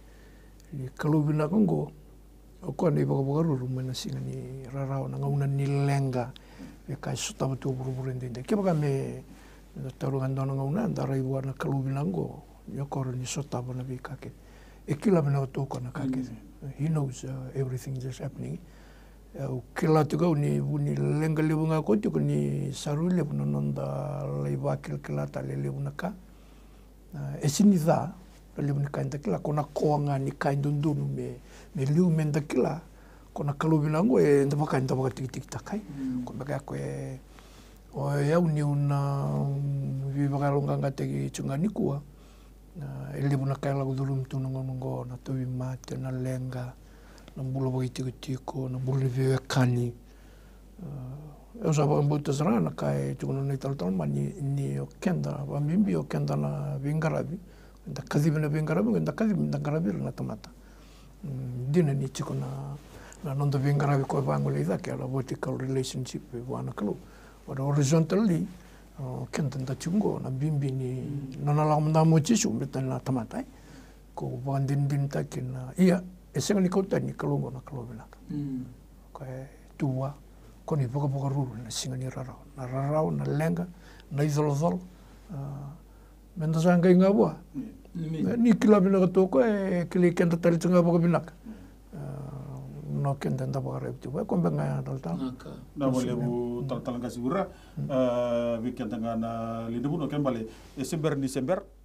Ni kalubina kongo ko ni baka ruru mena singa ni rarao na ngauna ni lenga e kai suta tu buru ndende. Kebaka me tarungan dona ngauna nda raiwa na kalubina ngo yokoro ni suta bona bikake. Ekila mena to ko na kake. He knows everything that's happening. Kila tu kau ni lenga lebunga ko tu ni sarule puno nonda leiba kila ta lebuna ka. Esini lebuna ka nda kila kona koanga ni ka ndundunu me liu menda kila kona kalubina ngo e ndapaka tiki takai ko baka ko e o ya uni una viva kalonga ngate chungani kuwa na ele buna kala gudurum tu ngo na to mate na lenga na bulo boiti tiko na bulo vive kani eu sa ba mbuta sarana kai tu no tal mani ni o kenda ba mimbi o kenda na vingarabi nda kadibina vingarabi nda kadibina ngarabi na tomata dina ni tiko na non vingarabi ko bangole da ke la vertical relationship wana kalu wada horizontally kenda nda chungo na bimbi ni nona la mda mo chisu metan na tomata ko bandin din takina iya esenga ni kota ni kalungo na kalobina kai tua koni poka ruru na singa ni rarau na lenga na izolozol menda sanga inga bua ni kila bina katoko kili kenda tali tunga poka binak no kenda nda poka repti wa kombe nga tal na wale bu tal ngasibura weekend nga na lidubu no kembale Desember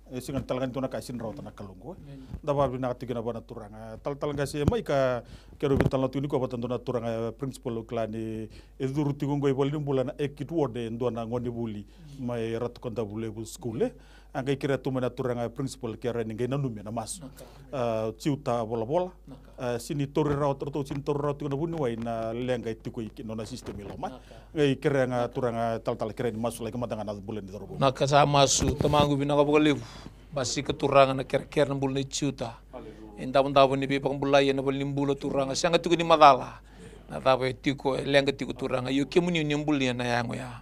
singan talgan tuna ka sin rawta na kalunggo dabar bina tigina bana turanga tal ngasi mai ka kero bital na tuni ko batan tuna turanga principal klani eduru tigungo bolni bulana ekit wode ndona ngoni buli mai rat konda bule bu school angai kira tu mana turanga principal kera ni ngai nanu mena mas ciuta bola sini torri rawta to sin torri rawta na buni wai na lenga itiko nona system iloma ngai kira nga turanga tal kira ni masu lagi matanga na bulan di robo na kasa masu tamangu bina ka lebu basi keturangan na ker na bulna ciuta endam ni bepang bulaya na bul nimbula turanga sanga tuku ni madala na tabe tiko lenga tiko turanga yo kemuni ni mbulia na yango ya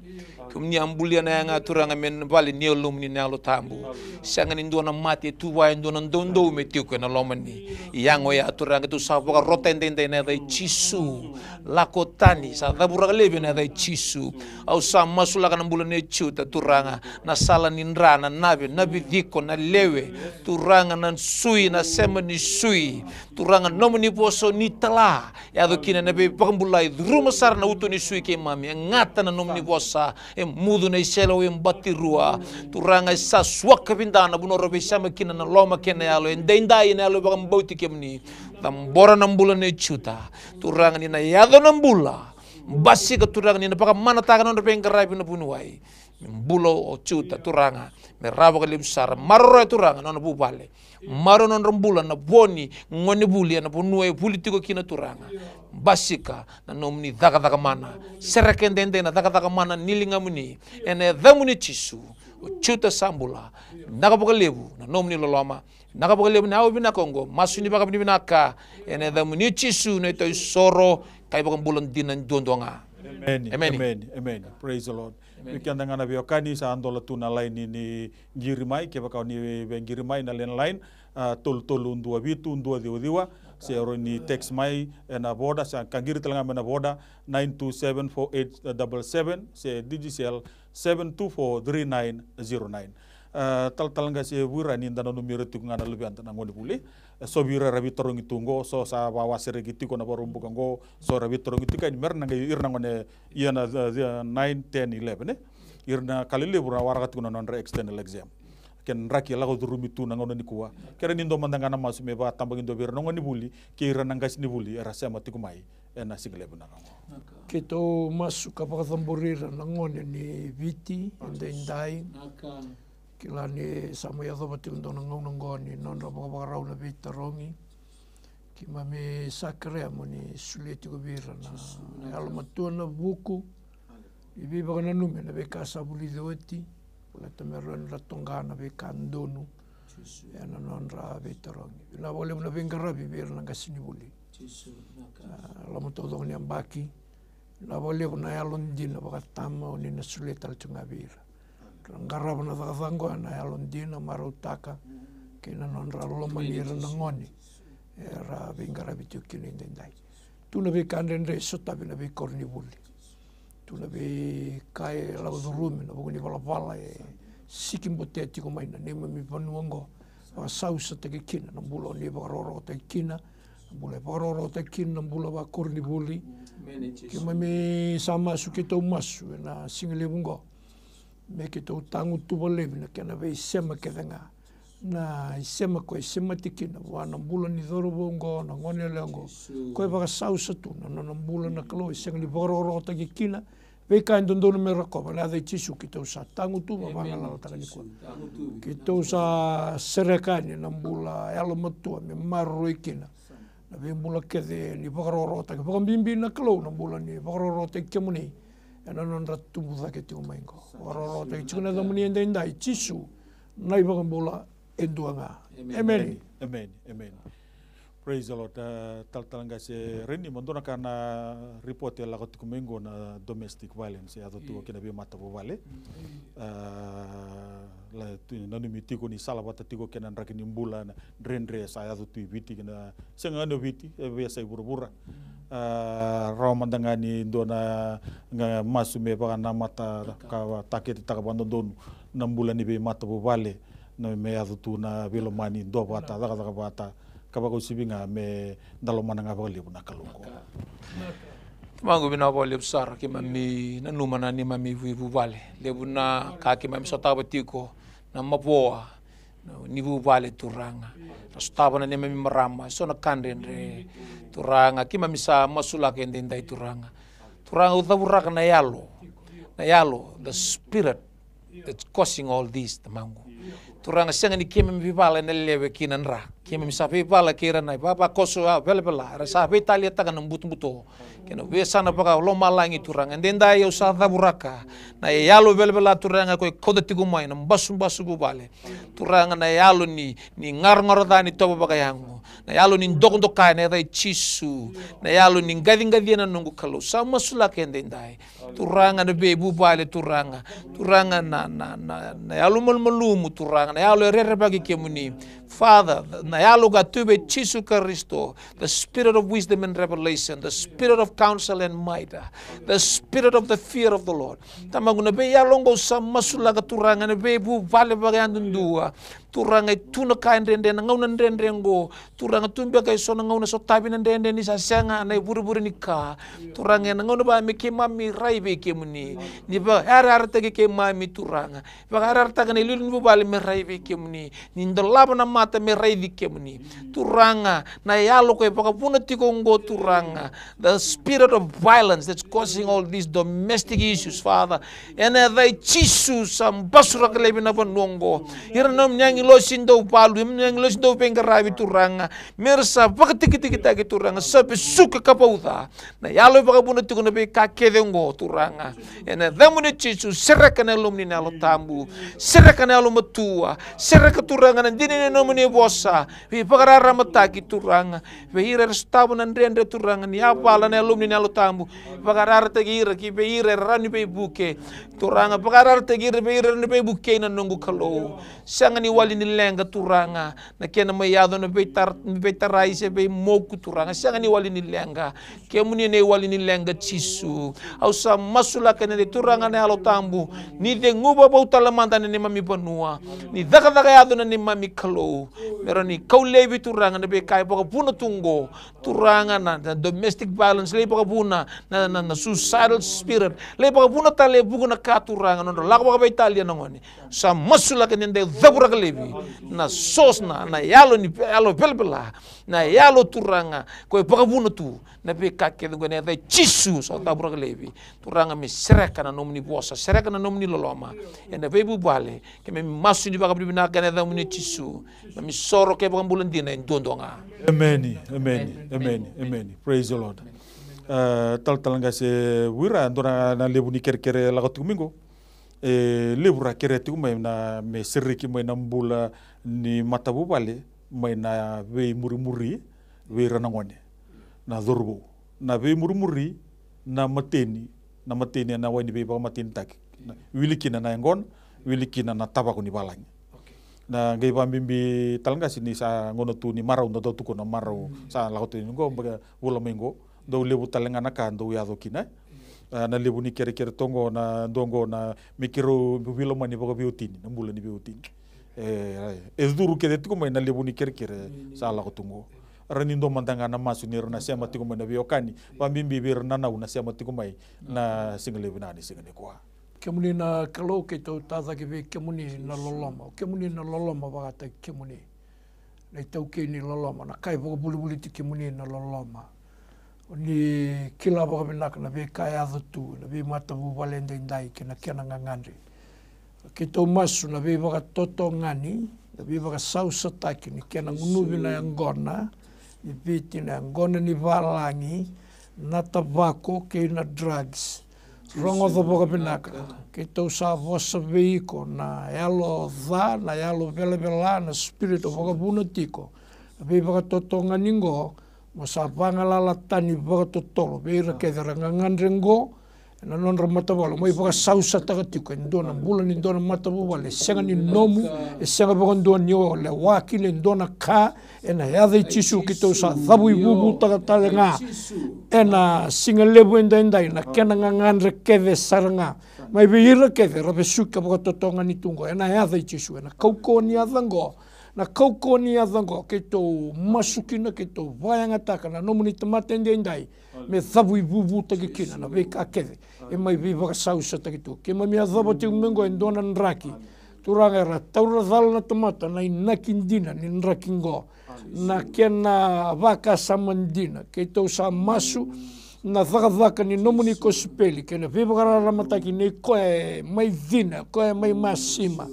kemuni ambulia na yanga turanga men bali ni olum ni nalo tambu sanga ni ndona mati tuwa ndona ndondo me tiko na lomani yango ya turanga tu sa boka rotende na dai chisu lakotani sa dabura lebe na dai chisu au sa masula kana mbula ne ciuta turanga na sala ni ndrana nabi diko na lewe turanga na sui na sema ni sui turanga nomuni poso ni tala ya do kina nabe pakambulai ruma sar na uto ni sui ke mami ngata na nomuni posa mudu na iselo batirua turanga sa swaka bindana bunoro be sama kina na loma kena yalo endendai na yalo pakambauti kemni tambora na mbula ne ciuta turanga ni na yado na mbula basi ka turanga ni na paka mana taka na pengkarai pina punuai mbulo o ciuta turanga me rabo ka limsara marro turanga na bubale maro non rombula na boni ngoni buli na punuai politiko kina turanga basika na nomni daga mana serekendende na daga mana nilinga muni ene damuni chisu o ciuta sambula naga boka lebu na nomni loloma naga boka lebu na au bina kongo masuni baka bina ka ene damuni chisu na ito soro kai boka bulan dinan dondonga amen praise the Lord. Weekend nga na biokani sa andola tuna line ni girimai ke baka ni girimai na line tol undua bitu undua diwa se ro ni text mai na boda sa kangiri telanga mena boda 9274877 se digicel 7243909 tal nga se wira ni ndana numero tu ngana lubi antana ngoni bule so bira rabi torongi tungo so sa bawa seregi tiko na barumbu kango so rabi torongi tika ni merna ngai irna ngone iana 9 10 11 irna kalile bura waragat kuna non external exam ken raki lago durumi tu na ngoni kuwa kere ni ndo mandangana masume ba tambang ndo bira ngoni buli ke irna ngas ni buli era sama tikumai ena sigle buna kango keto masu kapakatamborira na ngoni ni viti ndai kila ni sama ya thoba tiundo na ngoni non ra baka rau na vita rongi ki mame sakre amoni suleti ko bira na almatua na buku ibi baka na nume na beka sabuli doeti la tameron la tongana beka ndonu ya na non ra vita rongi na bole na vengara bibir na gasini buli la motodo ni ambaki na bole na yalon din baka tama ni na suleta al tungabira ngarab na thangwa na yalondina marutaka kina non ralo manira na ngoni era vingara bitu kini ndai tuna be kandende sota bina be kornibuli tuna be kai la durumi na buguni bala sikimbote tiko maina ne mi panuango sausa te kina na bulo ni baroro te kina bule baroro te kina bulo ba kornibuli ki mami sama sukito masu na singile bungo me ke tau tangu tuwa lebi na kena vei sema ke venga na isema koe sema tikina wana mbula ni dhoro bongo na ngone leongo koe baka sau satu na mbula na kalo iseng ni bororo taki kina veka ndondono me rako na dai tisu kita usa tangu tu mabanga la takani ko kita usa serekani na mbula yalo matua me maro ikina na be mbula kede ni bororo taki baka bimbi na kalo na mbula ni bororo taki kemuni na non ratu buza ke tu maingo bororo taki chuna da muni ndai tisu na baka mbula enduanga. Amen. Amen. Amen. Praise the Lord. Talanga se reni mondona kana report ya lagot kumengo na domestic violence ya tu kina be mata bo vale. La tu nanu mitiko ni sala bata tiko kena rakini mbula na drendre sa ya tu viti kina senga no viti be sa burubura. Ramandangani dona nga masume baka na mata ka taketi takabando donu na mbula ni be mata bo vale. Na me adu tu na vilomani do bata daga bata kabako sibinga me dalomana nga bali na kalungo mangu bina bole sar ki mami na numana ni mami vu vale lebuna ka ki mami sota batiko na mapoa ni vu vale turanga staba na ni mami marama so na kandendre turanga ki mami sa masula kende ndai turanga udabura na yalo the spirit that's causing all this mangu turanga senga ni keme vipala na lewe kinan ra keme misafi pala kira nai papa koso bela ra sa Italia taga nambuto kena wesana baka lo malangi turanga ndenda yo sa buraka na yalo bela turanga ko kodatigu mai na basu gu bale turanga na yalo ni ngar dani toba baka yango na yalo ni ndok kai na dai chisu na yalo ni ngadi na nungu kalo sa masula kende ndai turanga na bebu bale turanga na yalo malumumu turanga na yalo rere bagi kemuni Father, na yalo gatube Chisu Kristo, the spirit of wisdom and revelation, the spirit of counsel and might, the spirit of the fear of the Lord. Tamaguna be yalongo sa masula gaturanga na be bu vale bagandundua. Turanga tuna kain rende na ngauna rendengo. Turanga tumbe kay so na ngauna so tabi na rende ni sa senga na buru-buru ni ka. Turanga na ngauna ba mi ke mami raibe ke muni. Ni ba har tagi ke mami turanga. Ba har tagi na lulun bu bale me raibe ke muni. Ni ndolaba na mata me raibe ke muni. Turanga na yalo ko baka puna tikongo turanga. The spirit of violence that's causing all these domestic issues, Father. And they chisu sam basura kelebi na banongo. Hiranam nyangi lo sindo palu, nyangi lo sindo pengarabi turanga. Mersa pakatikita turanga sabe suka kapauta. Na yalo baka puna tikona be kakedengo turanga. And damune chisu seraka na lomni na lo tambu, seraka na lo matua, seraka turanga na dini no mune bosa. Vi pakarara mataki turanga. Vi hira stabu na ndende turanga ni apala na lomni na lo tambu. Pakarara tagira ki be hira rani be buke turanga. Pakarara tagira be hira rani be buke na nungu kalo. Sanga ni wali ni lenga turanga. Na kena mayado na be tarai se be moku turanga. Sanga ni wali ni lenga. Kemuni ne wali ni lenga chisu. Au sa masula kena de turanga na alo tambu. Ni de nguba ba utalamanda na ni mami banua. Ni daga yado na ni mami kalo. Mero ni kaulebi turanga na be kai baka puna tungo. Turanga na domestic violence le baka puna na suicidal spirit. Le baka puna tale buku na katuranga no laka baka ba Italia ngoni. Sa masula kena de zabura kalebi. Na sos na yalo ni yalo belbela. Na yalo turanga ko baka puna tu. Na be kake ngoni na chisu sa zabura kalebi. Turanga mi sereka na nomni bosa, sereka na nomni loloma. Ena be bu bale ke me masu ni baka bina kana da muni chisu. Mi soro ke baka bulandina ndondonga. Amen. Amen. Amen. Amen. Praise the Lord. Talanga se wira ndona na lebu ni kerkere la gotu mingo. Lebu ra kere tu mai na me seriki mai na mbula ni matabu bale mai na we muri we ranangone na zorbo na we muri na mateni na wani be ba mateni tak wilikina na ngon wilikina na tabako ni balangi na ngai bimbi talanga sini sa ngono tu ni marau ndo tu kono marau sa la hotu ngo baga wula mengo do lebu talanga na kan do yado kina na lebu ni kere tongo na dongo na mikiro wilo mani baga biutini na mbula ni biutini duru kede tu mai na lebu ni kere sa la hotu ngo rani ndo mandanga na masu ni rona sema tiku mai na biokani bimbi bir na na una sema tiku mai na single lebu na ni single kwa Ke muni na kalau ke tau tata ke ve ke muni na loloma. Ke muni na loloma wakata ke muni. Nei tau ke ni loloma. Na kai waka buli ti ke muni na loloma. Ni kila waka minaka na ve kai adhutu. Na ve matavu walende indai ke na kena ngangandri. Ke tau masu na ve waka toto ngani. Na ve waka sausa taki ni kena ngunuvi na yangona. Ni viti na yangona ni valangi. Na tabako ke na drugs. Rongo tho boka pinaka. Ke tau sa vosa veiko na yalo dha, na yalo vela na spirit o boka puna tiko. Na ve boka totonga ningo, mo sa pangalala tani boka totolo. Veira ke dhara ngangandrengo, na nonra matawala. Mo i boka sausa takatiko, ndona bula ni ndona matawala. Senga ni nomu, senga boka ndona nio, le waki le ndona ka, ena yadhe tisu ki tau sa thabu i bubu takatale nga. Ena singa lebu endai na kena ngangandre keve saranga. Mai veira keve, rabe suka boka totonga ni tungo. Ena yadhe tisu, ena kauko ni adhango. Na kauko ni adhango, ke tau masukina, ke tau vaiangataka, na nomu ni tamate endai. Me thabu i bubu takikina, na veka keve. E mai viva ka sausa takitu. Ke mami adhaba te umengo e ndona nraki. Turanga era taura dhala na tamata na inakindina ni nrakingo. Na kena vaka samandina. Ke tau sa masu na dhaka ni nomuni kosipeli. Kena viva karara mataki ne koe mai vina, koe mai masima.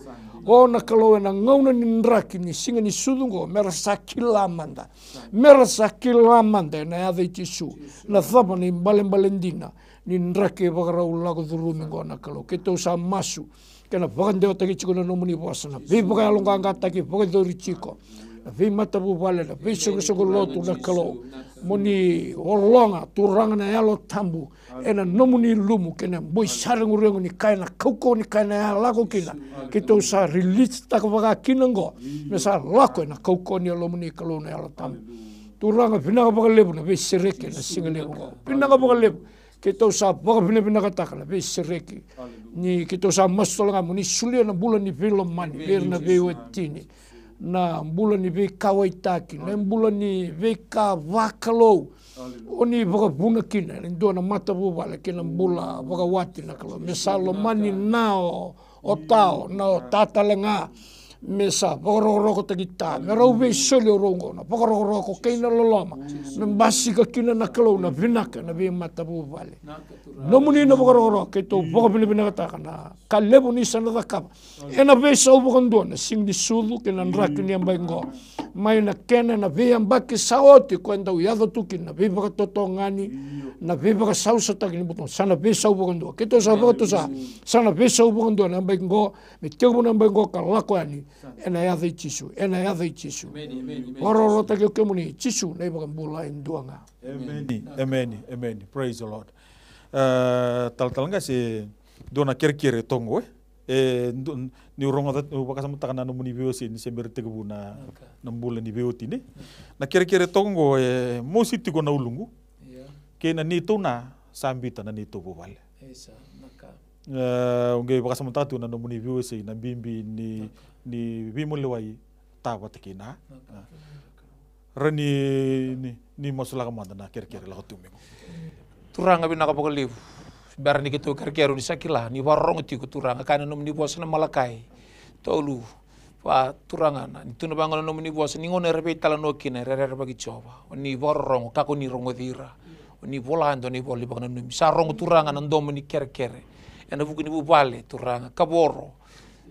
O na kaloe na ngauna ni nraki ni singa ni sudungo. Mera sa kilamanda. Mera sa kilamanda na yadhe tisu. Na thapa ni mbalendina. Ni nrake wakarau lago dhurumingo na kalau. Ke tau sa masu. Kena wakandeo taki chiko na nomuni wasana. Vei waka alonga angataki wakadori chiko. Na vei matabu wale na vei soko lotu na kalau. Moni olonga turanga na yalo tambu. Ena nomuni lumu kena boi sarangu rengu ni kaina kauko ni kaina ya lako kina. Ke tau sa release taka waka kinango. Me sa lako na kauko ni alomuni kalau na yalo tambu. Turanga pinaka waka lebu na vei sereke na singa lebu. Pinaka waka lebu. Ke tau sa waka pinaka taka na vei sereke. Ni ke tau sa mastolanga mo ni sulia na bula ni velo mani. Vero na vei wetini. Na bula ni vei kawaitaki. Na bula ni vei ka wakalou. O ni waka puna kina. Ndoa na matabu wale kena bula waka wati na kalau. Me sa lo mani na o tao. Na o tatalenga. Me sa wakaroko takita. Me rau vei soli o rongo na. Wakaroko keina loloma. Me basika kina na kalau na vinaka na vei matabu wale. Nomuni na wakaroko ke tau waka pinaka taka na. Ka lebu ni sana takapa. Ena vei sa upakandua na sing di sudu kena nraki ni ambai ngo. Mai na kena na vei ambaki saoti kuenda uyado tuki na vei waka totongani. Na vei waka sausa taki ni butong. Sana vei sa upakandua. Ke tau sa waka sa. Sana vei sa upakandua na ambai ngo. Me tegu na ambai ngo ka lako ani. Ena yadha i tisu. Ena yadha i tisu. Waroro taki o kemuni. Tisu na iba kambula induanga. Amen. Praise the Lord. Tal-talanga si dona kere-kere tongo ni uronga wakasama takana no muni viosi ni sembere tegebu na nambula ni vioti ni na kere-kere tongo mosi tiko na ulungu ke na nito na sambita na nito bovale unge wakasama tatu na no muni viosi na bimbi ni vimulewai tawa tekina rani ni masulaka manda na kere-kere la hotumengo turanga binaka pokalivu barani kito kere-kere ni sakila ni warong tiku turanga kana nom ni bosana malakai tolu pa turanga na ni tuna bangola nom ni bosana ni ngone rebe tala no kina rere bagi coba ni warong kako ni rongo dira ni volando ni boli bakana no sa rongo turanga na ndom ni kere-kere ena buku ni bubale turanga kaboro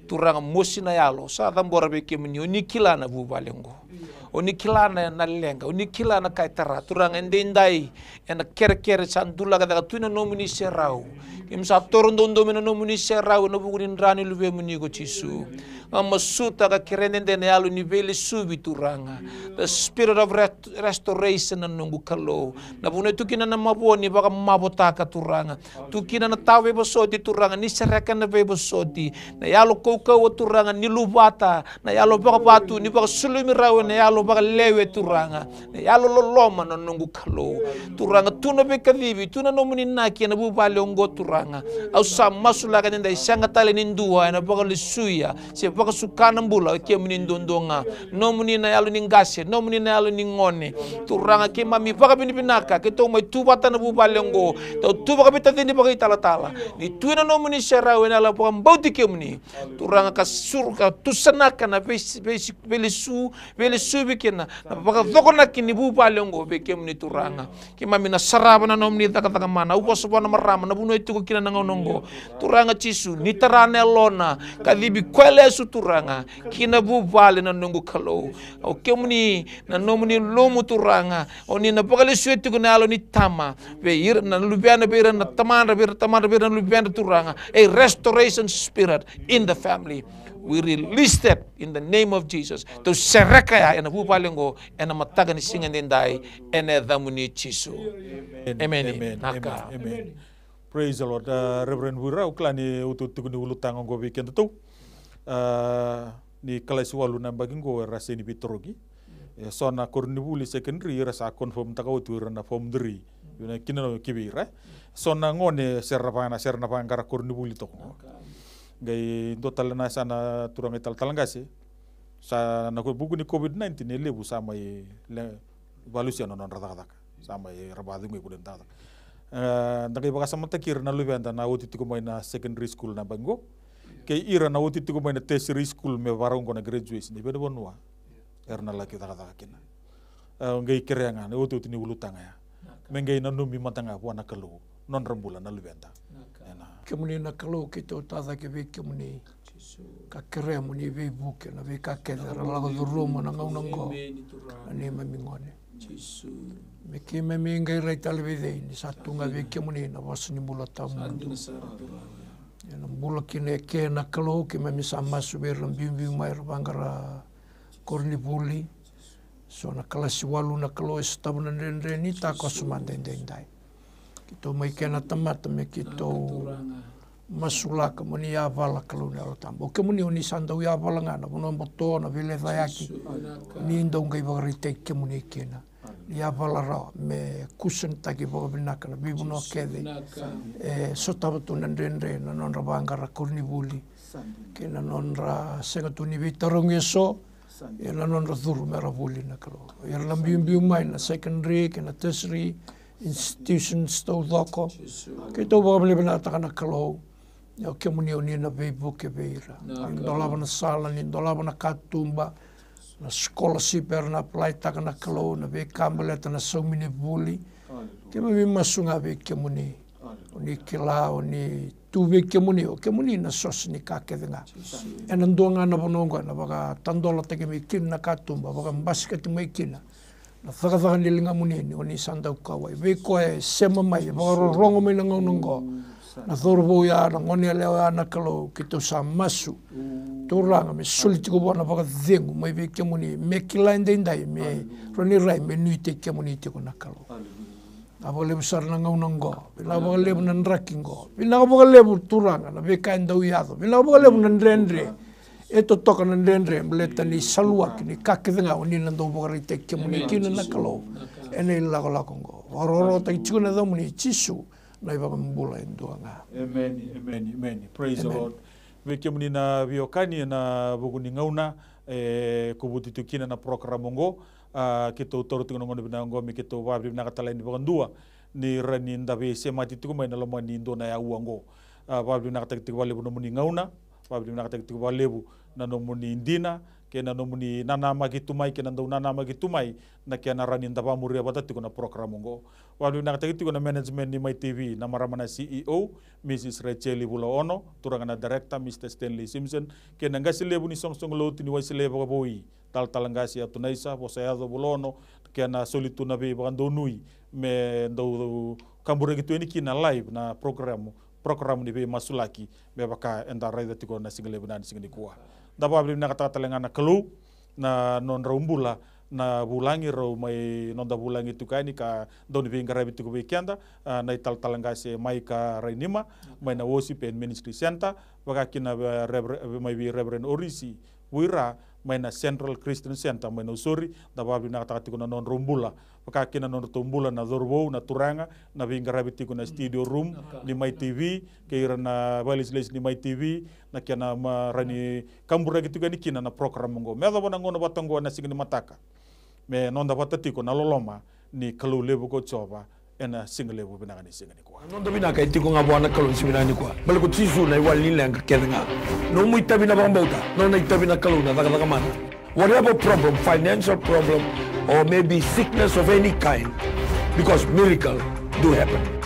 turanga mosina yalo sa dambora be kemni ni kilana bubalengo oni kilana na lenga oni kilana kaitara turanga endendai ena kere-kere sandula kada tuna nomuni serau imsa torondondo mena nomuni serau no bugunin rani luve muni go chisu amasuta ka kerende ne alu nivele subi turanga the spirit of restoration na nungu kalo na bune tukina na maboni baka mabotaka turanga tukina na tawe bosodi turanga ni sereka na ve bosodi na yalo ko kau turanga ni lubata na yalo baka batu ni baka sulumi rawe na yalo baka lewe turanga na yalo loloma na nungu kalo turanga tuna be kadibi tuna no muni naki na bubale ongo turanga au sa masula ka nda isanga tale nindua na baka lisuya se baka sukana mbula ke muni ndondonga no muni na yalo ningase no muni na yalo ningone turanga ke mami baka binaka ke to mai tubata na bubale ongo to tubaka bitati ni baka itala ni tuina no muni sharawe na la baka mbauti ke muni turanga ka surka tusanaka na velesu bikena na baka dokona kini bubale ongo be ke muni turanga ke mami na saraba na nomni taka mana upo sabana marama na buno itu kina na ngonongo turanga chisu ni tarane lona kadibi kwele su turanga kina bubale na nongo kalo o ke muni na nomni lomu turanga oni na baka lesu itu na alo ni tama be ir na lubiana be na tamara be na lubiana turanga a restoration spirit in the family. We release that in the name of Jesus. To serekaya ena bupalengo ena mataga ni singa nendai ena damuni chisu. Amen. Amen. Praise the Lord. Reverend Wira uklani ututukuni ulutang ngo weekend tu. Ni kalasi walu nambagingo raseni bitorogi. Sona kornibuli secondary rasa confirm takautu rana form 3. Yuna kinano kibira. Sona ngone serna pangara kornibuli to. Gai total na sana turang ital talangasi sa naku buku ni COVID-19 ni lebu sama le valusia non rata sama rabadu ngi kuden tata ndakai baka sama takir na lubi anda na uti tiku na secondary school na bango ke ira na uti tiku na tertiary school me barong kona graduation ni bedo bonua erna laki tata kina ngai kerenga na uti ni ulutanga ya mengai na numi matanga wana kalu non rambula na lubi anda ke muni na kalo ke tau tata ke ve ke muni ka kere muni ve buke na ve ka ke dara lago duruma na ngaunango ani mamingone me ke me mingai rai tale ve ni satu nga ve ke muni na wasni mula tamu na mula kine ke na kalo ke me sama suber lambimbi mai bangara kornibuli so na kalasi walu na kalo estabna ndende ni ta ko sumande ndendai kito mai kena tamata me kito masula ka muni ya vala kalune alo tambo ke muni oni sanda ya vala ngana bono moto na vile vayaki ni ndo ngai bagrite ke muni kena ya vala ra me kusen taki bo binaka na bibuno kede so tabatu nandendre na non ra bangara kornibuli kena non ra senga tuni vitarong yeso na non ra duru mera buli na kalo ya lambimbi mai na secondary kena tertiary institutions tau doko ke tau babale bena takana kalau ya ke muni oni na beibu ke beira ndolava na sala ni ndolava na katumba na scholarship na apply takana kalau na be kambale na songmine buli ke me masunga be ke muni oni kila oni tu be ke muni na sos ni ka ke denga ena ndonga na bononga na baka tandola teke me kin na katumba baka basket me kina na whakawhaka nilinga muni ni oni sandau kawai. Wei koe sema mai, whakarongo mai na ngaunango. Na thorobo ia na ngoni leo ia na kalau ki tau sa masu. Tōranga me suli tiko wana whakathengu mai wei kia muni. Me kila indai me roni rai me nui te kia muni tiko na kalau. Na whakalebu sara na ngaunango. Pina whakalebu na nrakingo. Pina whakalebu tūranga na wei kaindau iado. Pina whakalebu na ndrendre. E to toka na ndendre mleta ni salua ki ni kakithinga o ni nando bokari te ke muni kina na kalo e nei lako ngo waroro ta ichuna da muni chisu na iba mbula enduanga. Amen. Praise the Lord. We ke muni na biokani na buguni ngauna kubuti tukina na program ngo kito toru tingo ngono bina ngo mi kito wa bina katala ni bogandua ni rani ndabe se mati tuku mai na lomo ni ndo na ya uango wa bina katala wale buno muni ngauna wa bina katala wale bu na nomuni indina ke na nomuni nana magitumai ke na ndo nana magitumai na ke na rani ndaba muri abata na program ngo walu na tagi na management ni Mai TV na maramana CEO Mrs. Rachel Buloono turangana director Mr. Stanley Simpson ke na ngasi lebu ni song lo tini wai sele ba boi tal talangasi atunaisa posayado Buloono ke na solitu na be bando nui me ndo kambure gitu ini kina live na program ni be masulaki be baka enda raida tiko na single lebu na single kuwa daba beli na kata talengana kelu na non raumbula na bulangi ro mai nonda bulangi tu kani ka doni vinga rabi tu be kianda na ital talangase mai ka rainima mai na worship and ministry center baka kina mai bi Reverend Orisi wira mai na Central Christian Center mai na usori da babi na takati kuna non rumbula baka kina non tumbula na dorbo na turanga na vinga rabi tu kuna studio room ni mai TV ke ira na valisles ni mai TV na kina rani kambura gitu gani kina na program ngo me da bona ngono batango na signi mataka me nonda patatiko na loloma ni kalu lebu ko choba ena single lebu binanga ni singa ni kwa nonda bina ka itiko nga bwana kalu simina ni kwa bal ko tisu na iwal ni lenga kedenga no mu itabi na bambauta no na itabi na kalu na daga mana whatever problem, financial problem or maybe sickness of any kind, because miracle do happen.